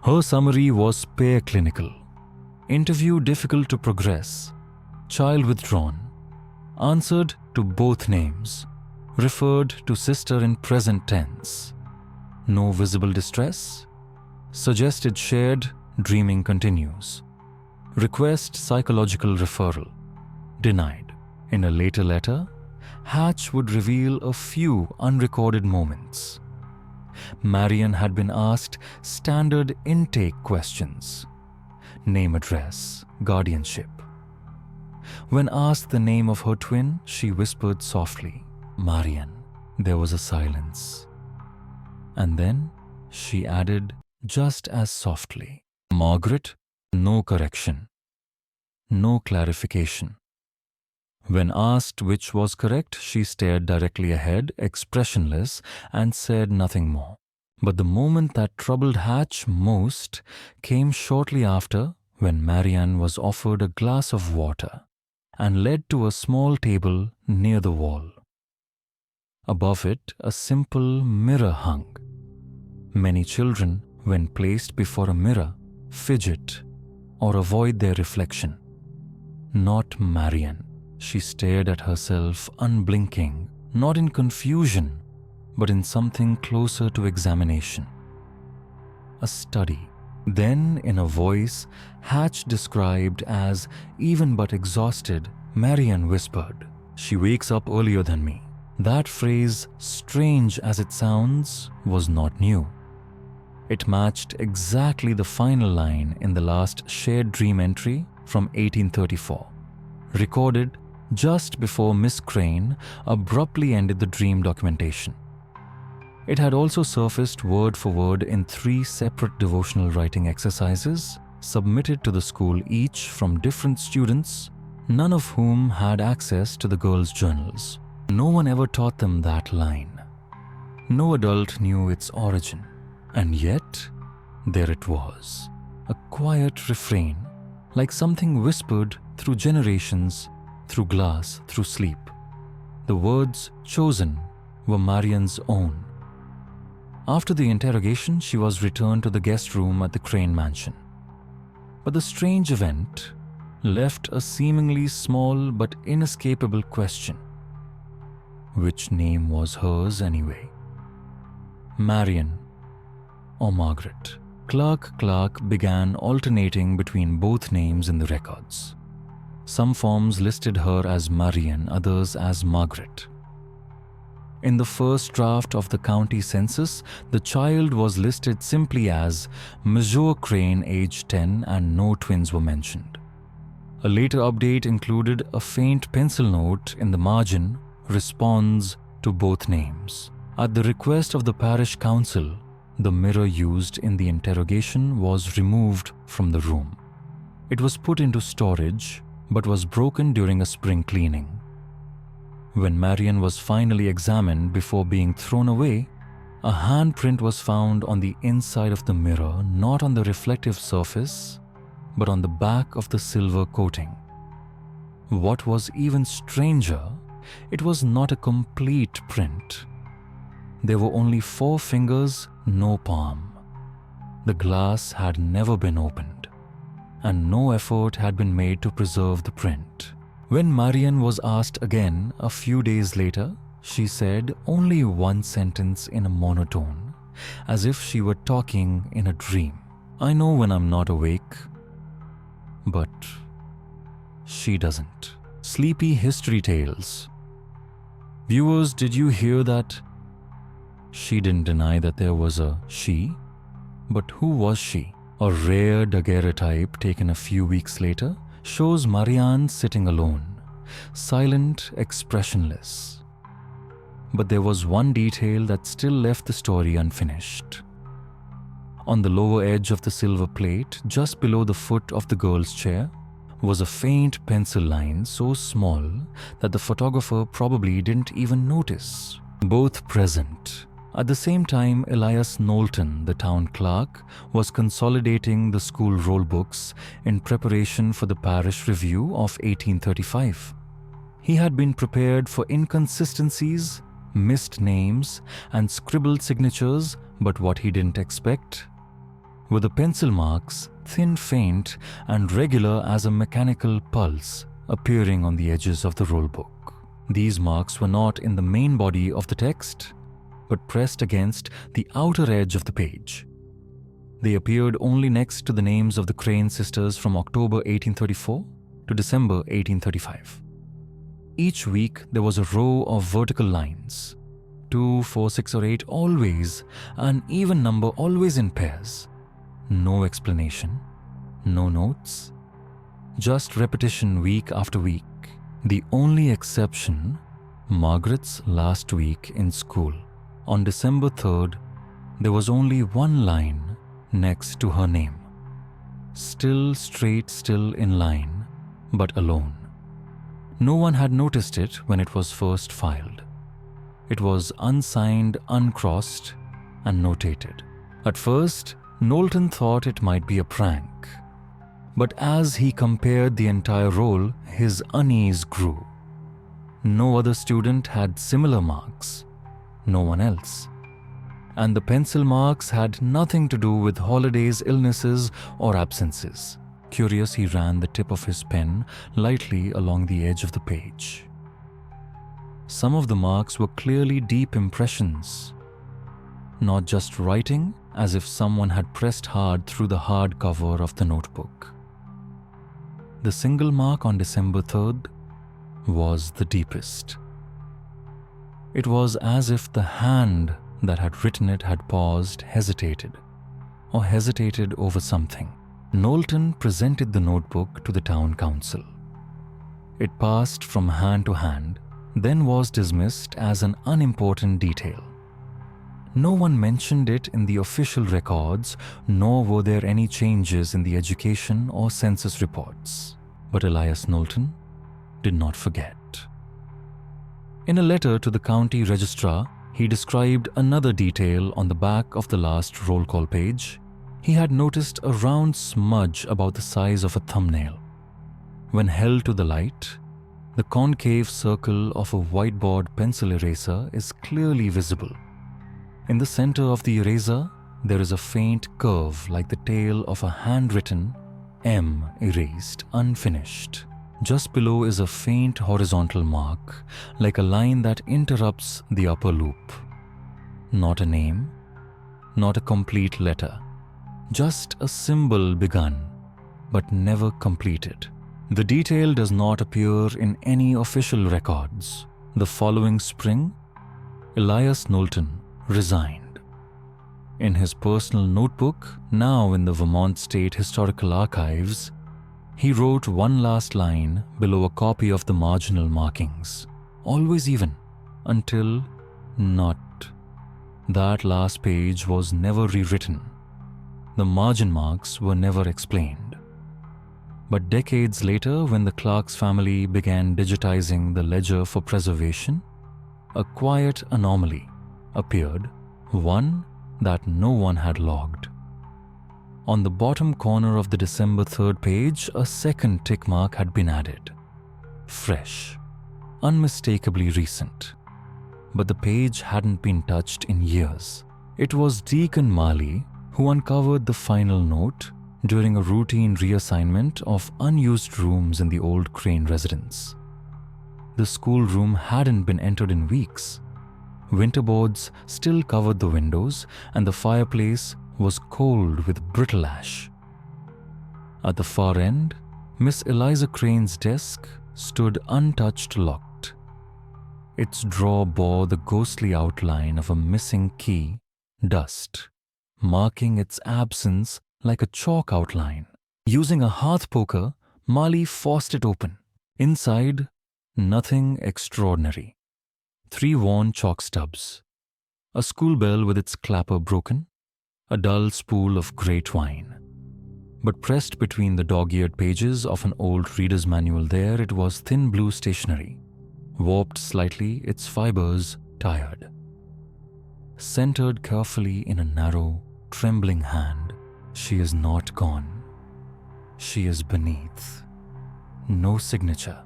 Her summary was clinical. Interview difficult to progress. Child withdrawn. Answered to both names. Referred to sister in present tense. No visible distress. Suggested shared, dreaming continues. Request psychological referral. Denied. In a later letter, Hatch would reveal a few unrecorded moments. Marian had been asked standard intake questions. Name, address, guardianship. When asked the name of her twin, she whispered softly, Marian. There was a silence. And then she added just as softly, Margaret. No correction. No clarification. When asked which was correct, she stared directly ahead, expressionless, and said nothing more. But the moment that troubled Hatch most came shortly after, when Marianne was offered a glass of water and led to a small table near the wall. Above it, a simple mirror hung. Many children, when placed before a mirror, fidget or avoid their reflection. Not Marianne. She stared at herself unblinking, not in confusion, but in something closer to examination. A study. Then, in a voice Hatch described as even but exhausted, Marianne whispered, She wakes up earlier than me. That phrase, strange as it sounds, was not new. It matched exactly the final line in the last shared dream entry from 1834, recorded just before Miss Crane abruptly ended the dream documentation. It had also surfaced word for word in 3 separate devotional writing exercises submitted to the school, each from different students, none of whom had access to the girls' journals. No one ever taught them that line. No adult knew its origin. And yet, there it was, a quiet refrain, like something whispered through generations, through glass, through sleep. The words chosen were Marianne's own. After the interrogation, she was returned to the guest room at the Crane mansion. But the strange event left a seemingly small but inescapable question. Which name was hers anyway? Marianne or Margaret? Clark began alternating between both names in the records. Some forms listed her as Marianne, others as Margaret. In the first draft of the county census, the child was listed simply as Major Crane, age 10, and no twins were mentioned. A later update included a faint pencil note in the margin, responds to both names. At the request of the parish council, the mirror used in the interrogation was removed from the room. It was put into storage, but was broken during a spring cleaning. When Marianne was finally examined before being thrown away, a handprint was found on the inside of the mirror, not on the reflective surface, but on the back of the silver coating. What was even stranger, it was not a complete print. There were only 4 fingers, no palm. The glass had never been opened, and no effort had been made to preserve the print. When Marianne was asked again a few days later, she said only one sentence in a monotone, as if she were talking in a dream. I know when I'm not awake, but she doesn't. Sleepy history tales. Viewers, did you hear that? She didn't deny that there was a she, but who was she? A rare daguerreotype taken a few weeks later shows Marianne sitting alone, silent, expressionless. But there was one detail that still left the story unfinished. On the lower edge of the silver plate, just below the foot of the girl's chair, was a faint pencil line so small that the photographer probably didn't even notice. Both present, At the same time, Elias Knowlton, the town clerk, was consolidating the school roll books in preparation for the parish review of 1835. He had been prepared for inconsistencies, missed names, and scribbled signatures, but what he didn't expect were the pencil marks, thin, faint, and regular as a mechanical pulse, appearing on the edges of the roll book. These marks were not in the main body of the text, but pressed against the outer edge of the page. They appeared only next to the names of the Crane sisters from October 1834 to December 1835. Each week there was a row of vertical lines, 2, 4, 6, or 8, always an even number, always in pairs. No explanation, no notes, just repetition week after week. The only exception, Margaret's last week in school. On December 3rd, there was only one line next to her name. Still straight, still in line, but alone. No one had noticed it when it was first filed. It was unsigned, uncrossed, and notated. At first, Knowlton thought it might be a prank. But as he compared the entire roll, his unease grew. No other student had similar marks. No one else. And the pencil marks had nothing to do with holidays, illnesses, or absences. Curious, he ran the tip of his pen lightly along the edge of the page. Some of the marks were clearly deep impressions, not just writing, as if someone had pressed hard through the hard cover of the notebook. The single mark on December 3rd was the deepest. It was as if the hand that had written it had paused, hesitated over something. Knowlton presented the notebook to the town council. It passed from hand to hand, then was dismissed as an unimportant detail. No one mentioned it in the official records, nor were there any changes in the education or census reports. But Elias Knowlton did not forget. In a letter to the county registrar, he described another detail on the back of the last roll call page. He had noticed a round smudge about the size of a thumbnail. When held to the light, the concave circle of a whiteboard pencil eraser is clearly visible. In the center of the eraser, there is a faint curve like the tail of a handwritten M erased, unfinished. Just below is a faint horizontal mark, like a line that interrupts the upper loop. Not a name, not a complete letter, just a symbol begun, but never completed. The detail does not appear in any official records. The following spring, Elias Knowlton resigned. In his personal notebook, now in the Vermont State Historical Archives, he wrote one last line below a copy of the marginal markings, always even, until not. That last page was never rewritten. The margin marks were never explained. But decades later, when the Clark's family began digitizing the ledger for preservation, a quiet anomaly appeared, one that no one had logged. On the bottom corner of the December 3rd page, a second tick mark had been added. Fresh, unmistakably recent. But the page hadn't been touched in years. It was Deacon Marley who uncovered the final note during a routine reassignment of unused rooms in the old Crane residence. The schoolroom hadn't been entered in weeks. Winter boards still covered the windows, and the fireplace was cold with brittle ash. At the far end, Miss Eliza Crane's desk stood untouched, locked. Its drawer bore the ghostly outline of a missing key, dust, marking its absence like a chalk outline. Using a hearth poker, Marley forced it open. Inside, nothing extraordinary. 3 worn chalk stubs, a school bell with its clapper broken, a dull spool of grey twine. But pressed between the dog-eared pages of an old reader's manual there, it was thin blue stationery, warped slightly, its fibers tired. centered carefully in a narrow, trembling hand. She is not gone. She is beneath. No signature.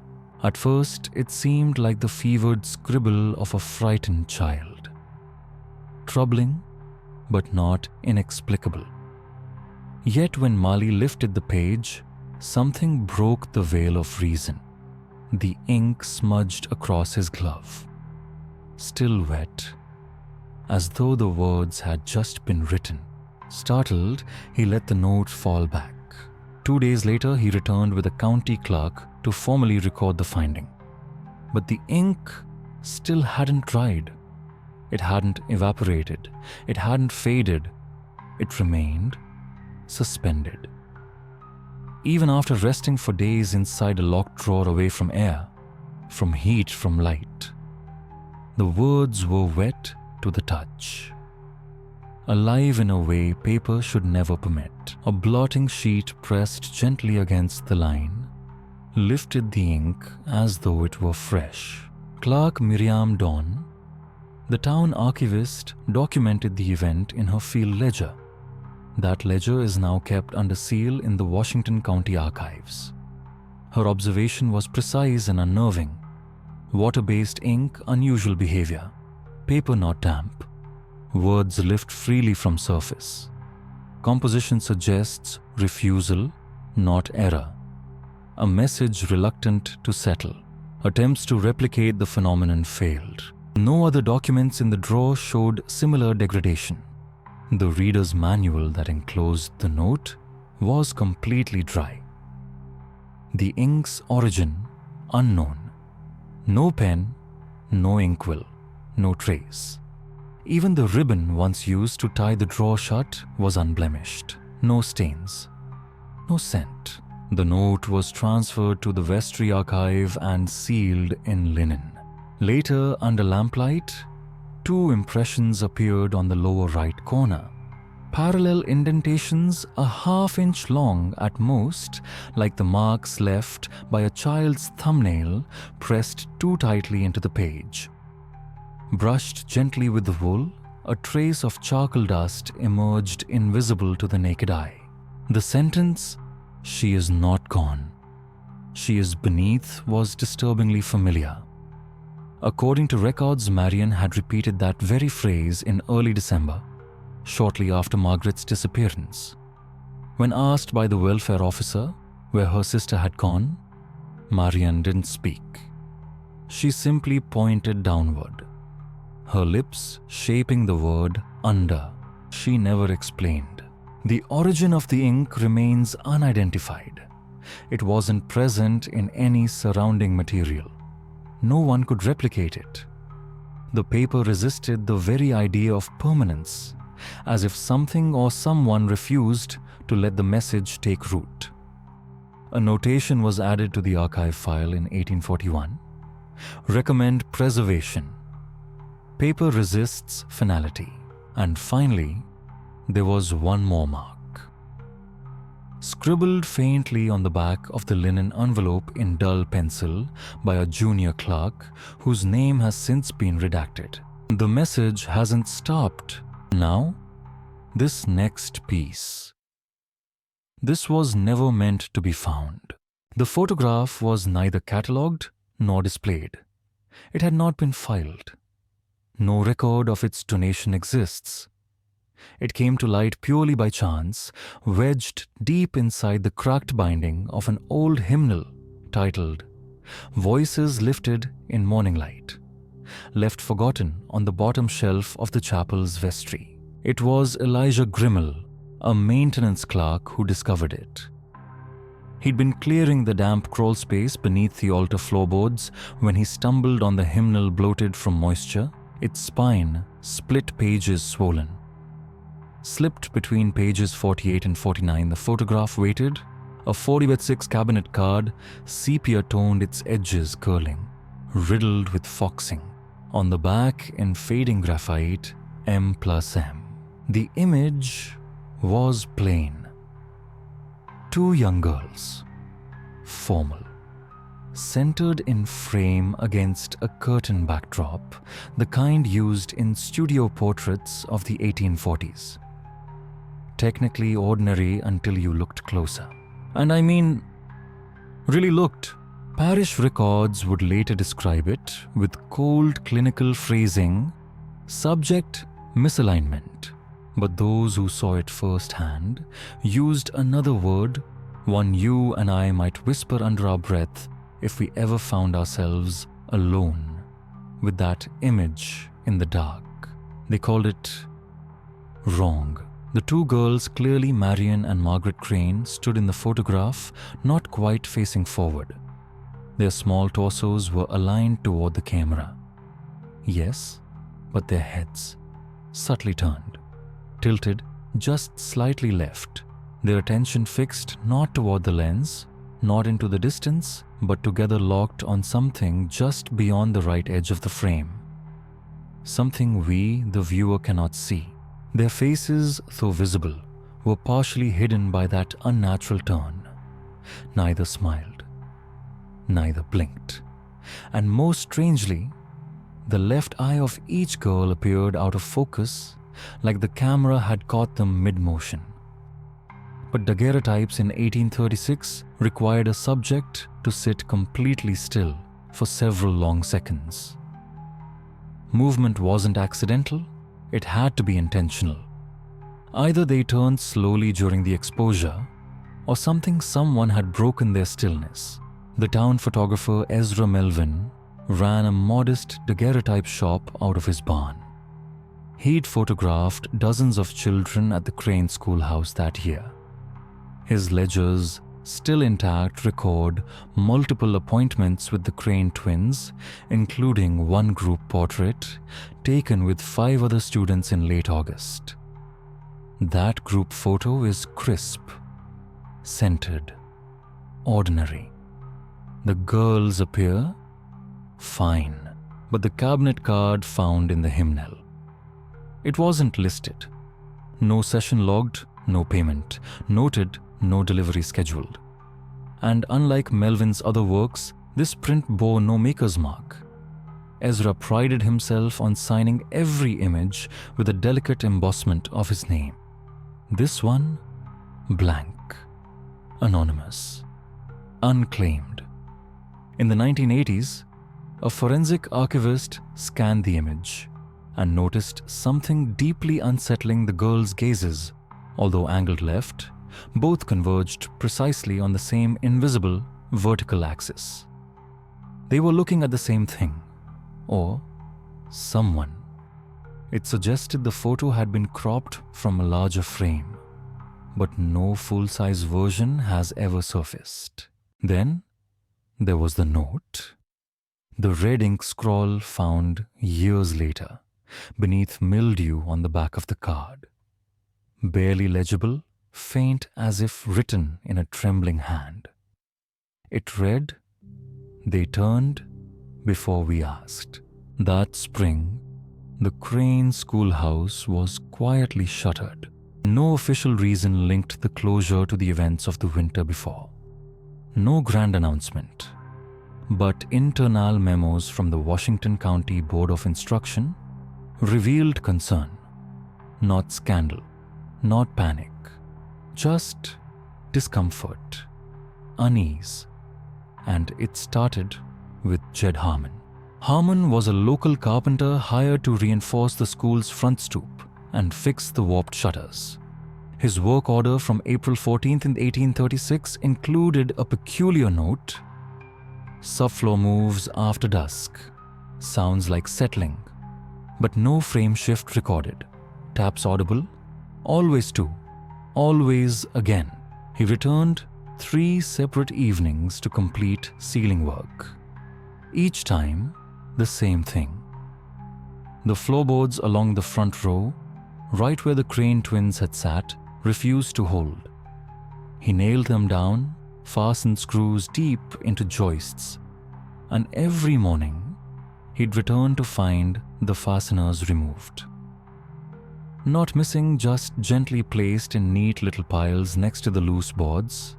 At first, it seemed like the fevered scribble of a frightened child. Troubling, but not inexplicable. Yet when Mali lifted the page, something broke the veil of reason. The ink smudged across his glove. Still wet, as though the words had just been written. Startled, he let the note fall back. 2 days later, he returned with a county clerk to formally record the finding. But the ink still hadn't dried. It hadn't evaporated. It hadn't faded. It remained suspended. Even after resting for days inside a locked drawer away from air, from heat, from light, the words were wet to the touch. Alive in a way paper should never permit. A blotting sheet pressed gently against the line lifted the ink as though it were fresh. Clerk Miriam Dawn, the town archivist, documented the event in her field ledger. That ledger is now kept under seal in the Washington County Archives. Her observation was precise and unnerving. Water-based ink, unusual behavior. Paper not damp. Words lift freely from surface. Composition suggests refusal, not error. A message reluctant to settle. Attempts to replicate the phenomenon failed. No other documents in the drawer showed similar degradation. The reader's manual that enclosed the note was completely dry. The ink's origin unknown. No pen, no inkwell, no trace. Even the ribbon once used to tie the drawer shut was unblemished. No stains, no scent. The note was transferred to the vestry archive and sealed in linen. Later, under lamplight, 2 impressions appeared on the lower right corner. Parallel indentations a half-inch long at most, like the marks left by a child's thumbnail pressed too tightly into the page. Brushed gently with the wool, a trace of charcoal dust emerged invisible to the naked eye. The sentence, "She is not gone. She is beneath," was disturbingly familiar. According to records, Marian had repeated that very phrase in early December, shortly after Margaret's disappearance. When asked by the welfare officer where her sister had gone, Marian didn't speak. She simply pointed downward, her lips shaping the word under. She never explained. The origin of the ink remains unidentified. It wasn't present in any surrounding material. No one could replicate it. The paper resisted the very idea of permanence, as if something or someone refused to let the message take root. A notation was added to the archive file in 1841. Recommend preservation. Paper resists finality. And finally, there was one more mark. Scribbled faintly on the back of the linen envelope in dull pencil by a junior clerk whose name has since been redacted. The message hasn't stopped. Now, this next piece. This was never meant to be found. The photograph was neither catalogued nor displayed. It had not been filed. No record of its donation exists. It came to light purely by chance, wedged deep inside the cracked binding of an old hymnal titled "Voices Lifted in Morning Light," left forgotten on the bottom shelf of the chapel's vestry. It was Elijah Grimmel, a maintenance clerk, who discovered it. He'd been clearing the damp crawl space beneath the altar floorboards when he stumbled on the hymnal bloated from moisture, its spine, split pages swollen. Slipped between pages 48 and 49, the photograph waited, a 40x6 cabinet card, sepia-toned, its edges curling, riddled with foxing. On the back, in fading graphite, M+M. The image was plain. 2 young girls, formal, centered in frame against a curtain backdrop, the kind used in studio portraits of the 1840s. Technically ordinary until you looked closer. And I mean, really looked. Parish records would later describe it with cold clinical phrasing, subject misalignment. But those who saw it firsthand used another word, one you and I might whisper under our breath if we ever found ourselves alone with that image in the dark. They called it wrong. The two girls, clearly Marion and Margaret Crane, stood in the photograph, not quite facing forward. Their small torsos were aligned toward the camera. Yes, but their heads, subtly turned, tilted just slightly left, their attention fixed not toward the lens, not into the distance, but together locked on something just beyond the right edge of the frame. Something we, the viewer, cannot see. Their faces, though visible, were partially hidden by that unnatural turn. Neither smiled, neither blinked, and most strangely, the left eye of each girl appeared out of focus, like the camera had caught them mid-motion. But daguerreotypes in 1836 required a subject to sit completely still for several long seconds. Movement wasn't accidental, it had to be intentional. Either they turned slowly during the exposure, or someone had broken their stillness. The town photographer Ezra Melvin ran a modest daguerreotype shop out of his barn. He'd photographed dozens of children at the Crane schoolhouse that year. His ledgers, still intact, record multiple appointments with the Crane twins, including one group portrait taken with 5 other students in late August. That group photo is crisp, centered, ordinary. The girls appear fine, but the cabinet card found in the hymnal, it wasn't listed. No session logged, no payment, noted, no delivery scheduled. And unlike Melvin's other works, this print bore no maker's mark. Ezra prided himself on signing every image with a delicate embossment of his name. This one, blank, anonymous, unclaimed. In the 1980s, a forensic archivist scanned the image and noticed something deeply unsettling. The girls' gazes, although angled left, both converged precisely on the same invisible vertical axis. They were looking at the same thing, or someone. It suggested the photo had been cropped from a larger frame, but no full-size version has ever surfaced. Then there was the note. The red ink scrawl found years later, beneath mildew on the back of the card. Barely legible, faint as if written in a trembling hand. It read, "They turned before we asked." That spring, the Crane schoolhouse was quietly shuttered. No official reason linked the closure to the events of the winter before. No grand announcement, but internal memos from the Washington County Board of Instruction revealed concern, not scandal, not panic, just discomfort, unease, and it started with Jed Harmon. Harmon was a local carpenter hired to reinforce the school's front stoop and fix the warped shutters. His work order from April 14th in 1836 included a peculiar note: "Subfloor moves after dusk. Sounds like settling, but no frame shift recorded. Taps audible. Always two. Always again." He returned 3 separate evenings to complete ceiling work. Each time, the same thing. The floorboards along the front row, right where the Crane twins had sat, refused to hold. He nailed them down, fastened screws deep into joists, and every morning, he'd return to find the fasteners removed. Not missing, just gently placed in neat little piles next to the loose boards.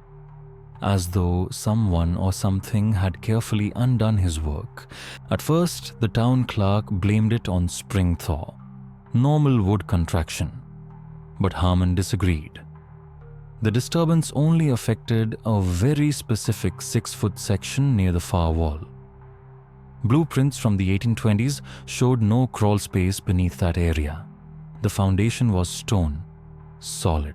as though someone or something had carefully undone his work. At first, the town clerk blamed it on spring thaw, normal wood contraction, but Harmon disagreed. The disturbance only affected a very specific 6-foot section near the far wall. Blueprints from the 1820s showed no crawl space beneath that area. The foundation was stone, solid,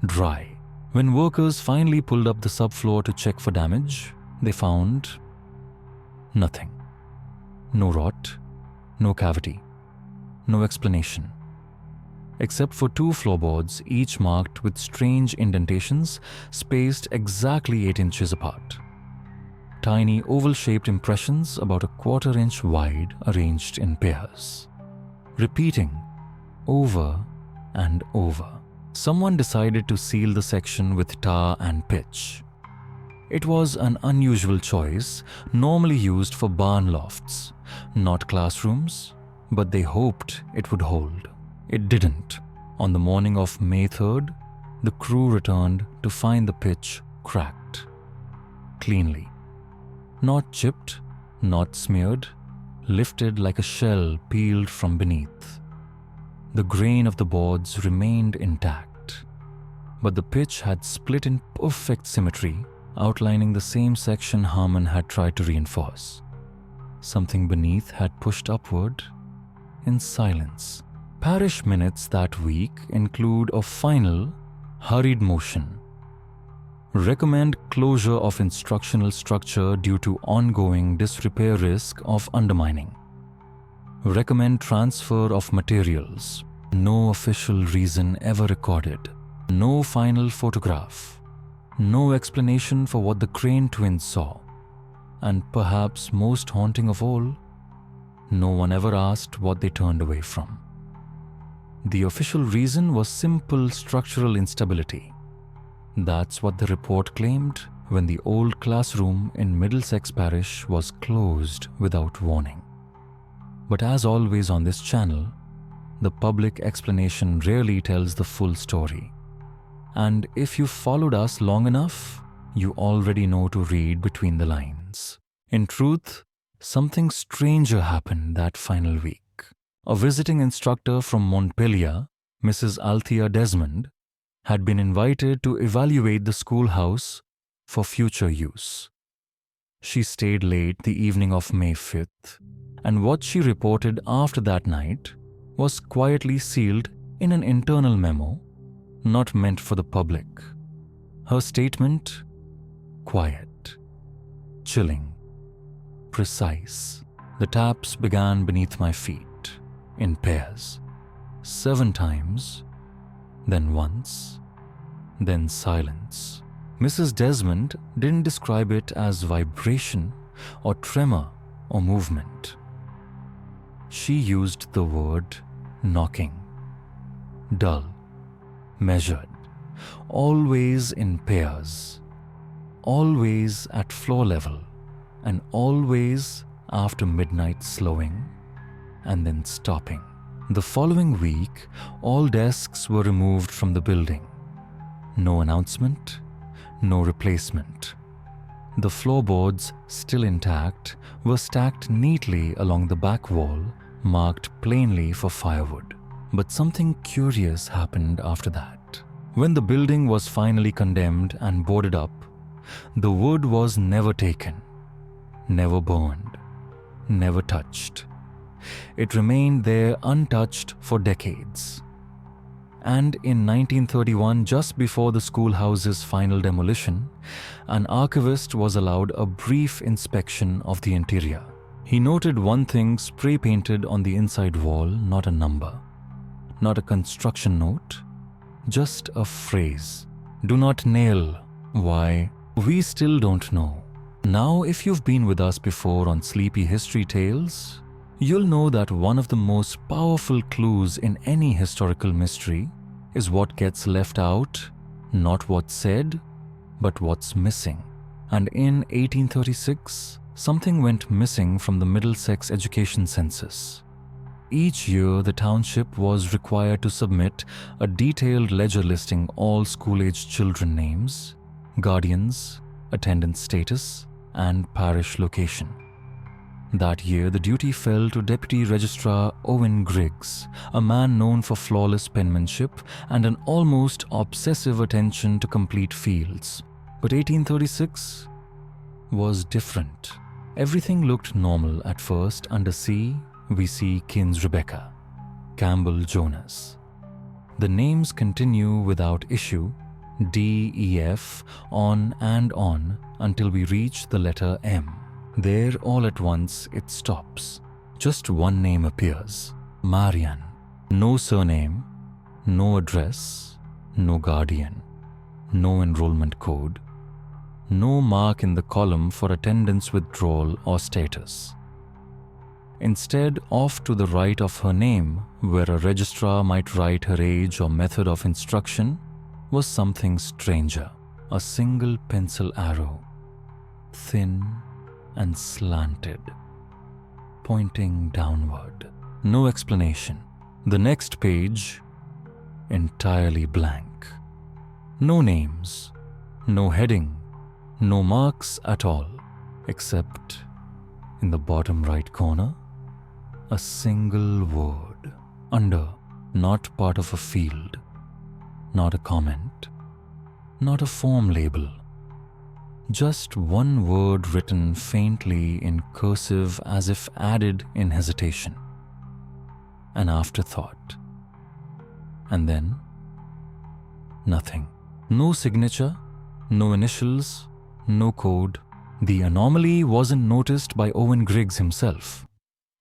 dry. When workers finally pulled up the subfloor to check for damage, they found nothing. No rot, no cavity, no explanation. Except for 2 floorboards, each marked with strange indentations spaced exactly 8 inches apart. Tiny oval-shaped impressions about a 1/4 inch wide arranged in pairs, repeating over and over. Someone decided to seal the section with tar and pitch. It was an unusual choice, normally used for barn lofts, not classrooms, but they hoped it would hold. It didn't. On the morning of May 3rd, the crew returned to find the pitch cracked. Cleanly. Not chipped, not smeared, lifted like a shell peeled from beneath. The grain of the boards remained intact, but the pitch had split in perfect symmetry, outlining the same section Harmon had tried to reinforce. Something beneath had pushed upward in silence. Parish minutes that week include a final, hurried motion. Recommend closure of instructional structure due to ongoing disrepair risk of undermining. Recommend transfer of materials. No official reason ever recorded. No final photograph. No explanation for what the Crane twins saw. And perhaps most haunting of all, no one ever asked what they turned away from. The official reason was simple structural instability. That's what the report claimed when the old classroom in Middlesex Parish was closed without warning. But as always on this channel, the public explanation rarely tells the full story. And if you've followed us long enough, you already know to read between the lines. In truth, something stranger happened that final week. A visiting instructor from Montpelier, Mrs. Althea Desmond, had been invited to evaluate the schoolhouse for future use. She stayed late the evening of May 5th, and what she reported after that night was quietly sealed in an internal memo, not meant for the public. Her statement: quiet, chilling, precise. The taps began beneath my feet, in pairs, 7 times, then once, then silence. Mrs. Desmond didn't describe it as vibration or tremor or movement. She used the word knocking. Dull, measured, always in pairs, always at floor level, and always after midnight slowing and then stopping. The following week, all desks were removed from the building. No announcement, no replacement. The floorboards, still intact, were stacked neatly along the back wall, marked plainly for firewood. But something curious happened after that. When the building was finally condemned and boarded up, the wood was never taken, never burned, never touched. It remained there untouched for decades. And in 1931, just before the schoolhouse's final demolition, an archivist was allowed a brief inspection of the interior. He noted one thing spray painted on the inside wall, not a number, not a construction note, just a phrase. Do not nail. Why? We still don't know. Now, if you've been with us before on Sleepy History Tales, you'll know that one of the most powerful clues in any historical mystery is what gets left out, not what's said, but what's missing. And in 1836, something went missing from the Middlesex Education Census. Each year, the township was required to submit a detailed ledger listing all school-aged children names, guardians, attendance status, and parish location. That year, the duty fell to Deputy Registrar Owen Griggs, a man known for flawless penmanship and an almost obsessive attention to complete fields. But 1836 was different. Everything looked normal at first. Under C, we see Kins Rebecca, Campbell Jonas. The names continue without issue, D, E, F, on and on until we reach the letter M. There, all at once, it stops. Just one name appears, Marian. No surname, no address, no guardian, no enrollment code, no mark in the column for attendance withdrawal or status. Instead, off to the right of her name, where a registrar might write her age or method of instruction, was something stranger. A single pencil arrow, thin and slanted, pointing downward. No explanation. The next page, entirely blank. No names, no heading, no marks at all, except in the bottom right corner, a single word. Under, not part of a field, not a comment, not a form label. Just one word written faintly in cursive as if added in hesitation. An afterthought. And then, nothing. No signature, no initials, no code. The anomaly wasn't noticed by Owen Griggs himself.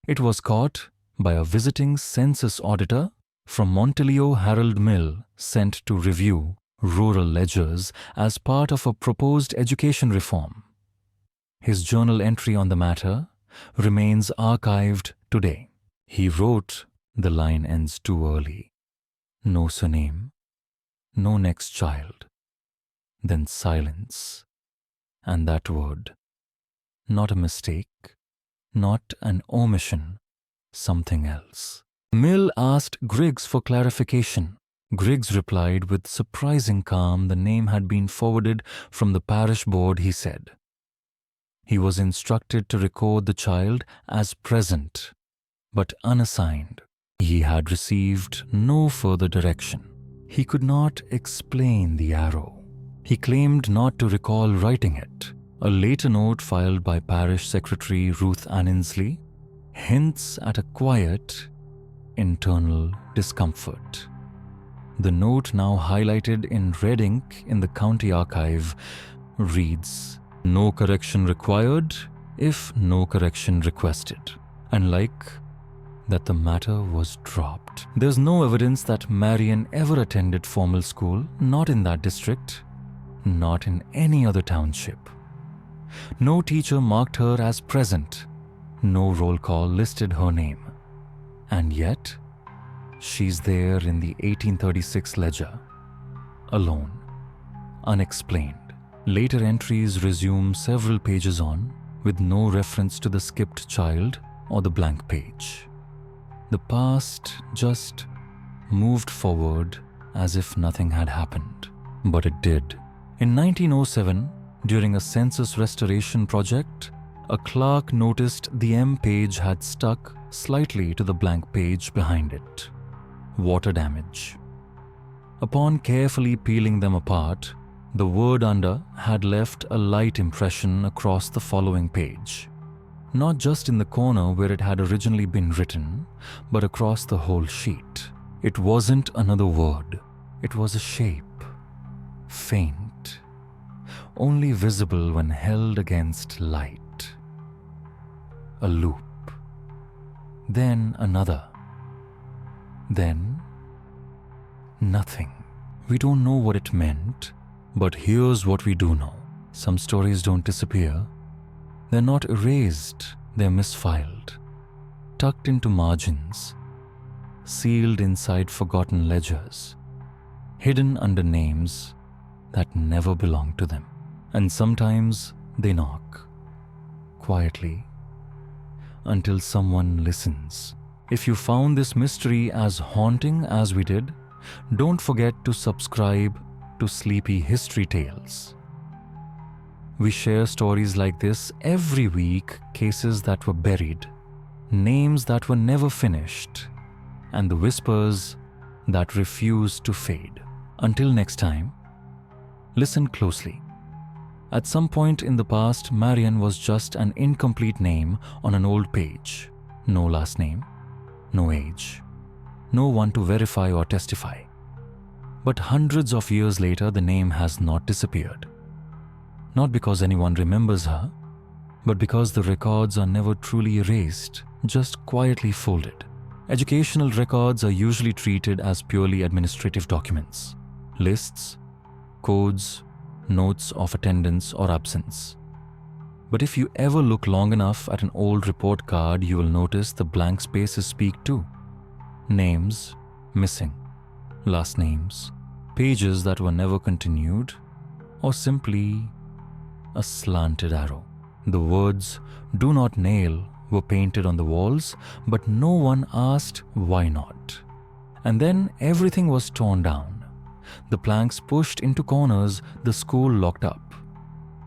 It was caught by a visiting census auditor from Montelio Harold Mill sent to review rural ledgers as part of a proposed education reform. His journal entry on the matter remains archived today. He wrote, the line ends too early. No surname, no next child. Then silence. And that word. Not a mistake, not an omission, something else. Mill asked Griggs for clarification. Griggs replied with surprising calm the name had been forwarded from the parish board, he said. He was instructed to record the child as present, but unassigned. He had received no further direction. He could not explain the arrow. He claimed not to recall writing it. A later note filed by Parish Secretary Ruth Anninsley hints at a quiet, internal discomfort. The note, now highlighted in red ink in the county archive, reads, "No correction required if no correction requested." And like that, the matter was dropped. There's no evidence that Marian ever attended formal school, not in that district, not in any other township. No teacher marked her as present. No roll call listed her name. And yet, she's there in the 1836 ledger, alone, unexplained. Later entries resume several pages on, with no reference to the skipped child or the blank page. The past just moved forward as if nothing had happened. But it did. In 1907, during a census restoration project, a clerk noticed the M page had stuck slightly to the blank page behind it. Water damage. Upon carefully peeling them apart, the word under had left a light impression across the following page. Not just in the corner where it had originally been written, but across the whole sheet. It wasn't another word. It was a shape. Faint. Only visible when held against light. A loop. Then another. Then nothing. We don't know what it meant, but here's what we do know. Some stories don't disappear. They're not erased, they're misfiled, tucked into margins, sealed inside forgotten ledgers, hidden under names that never belonged to them. And sometimes they knock, quietly, until someone listens. If you found this mystery as haunting as we did, don't forget to subscribe to Sleepy History Tales. We share stories like this every week, cases that were buried, names that were never finished, and the whispers that refuse to fade. Until next time, listen closely. At some point in the past, Marian was just an incomplete name on an old page. No last name, no age, no one to verify or testify. But hundreds of years later, the name has not disappeared. Not because anyone remembers her, but because the records are never truly erased, just quietly folded. Educational records are usually treated as purely administrative documents. Lists, codes, notes of attendance or absence. But if you ever look long enough at an old report card, you will notice the blank spaces speak too. Names missing, last names, pages that were never continued, or simply a slanted arrow. The words "do not nail" were painted on the walls, but no one asked why not. And then everything was torn down. The planks pushed into corners, the school locked up.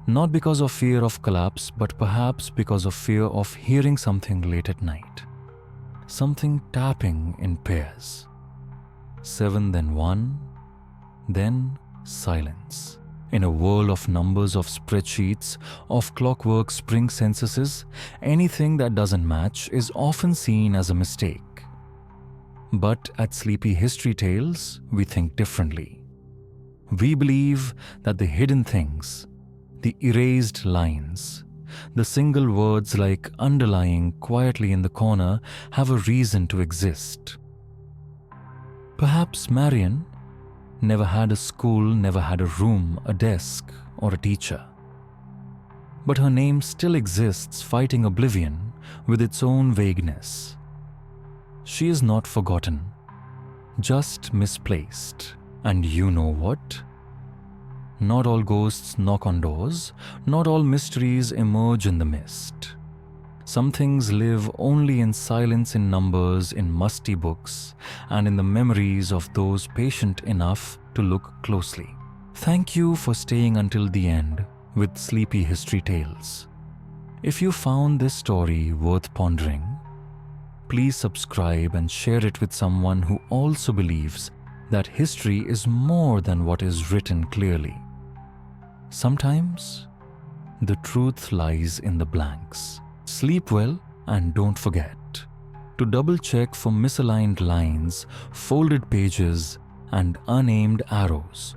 Not because of fear of collapse, but perhaps because of fear of hearing something late at night. Something tapping in pairs. 7, then 1, then silence. In a whirl of numbers, of spreadsheets, of clockwork spring censuses, anything that doesn't match is often seen as a mistake. But at Sleepy History Tales, we think differently. We believe that the hidden things, the erased lines, the single words like underlying quietly in the corner have a reason to exist. Perhaps Marian never had a school, never had a room, a desk, or a teacher. But her name still exists, fighting oblivion with its own vagueness. She is not forgotten, just misplaced. And you know what? Not all ghosts knock on doors, not all mysteries emerge in the mist. Some things live only in silence, in numbers, in musty books, and in the memories of those patient enough to look closely. Thank you for staying until the end with Sleepy History Tales. If you found this story worth pondering, please subscribe and share it with someone who also believes that history is more than what is written clearly. Sometimes, the truth lies in the blanks. Sleep well and don't forget to double-check for misaligned lines, folded pages, and unnamed arrows.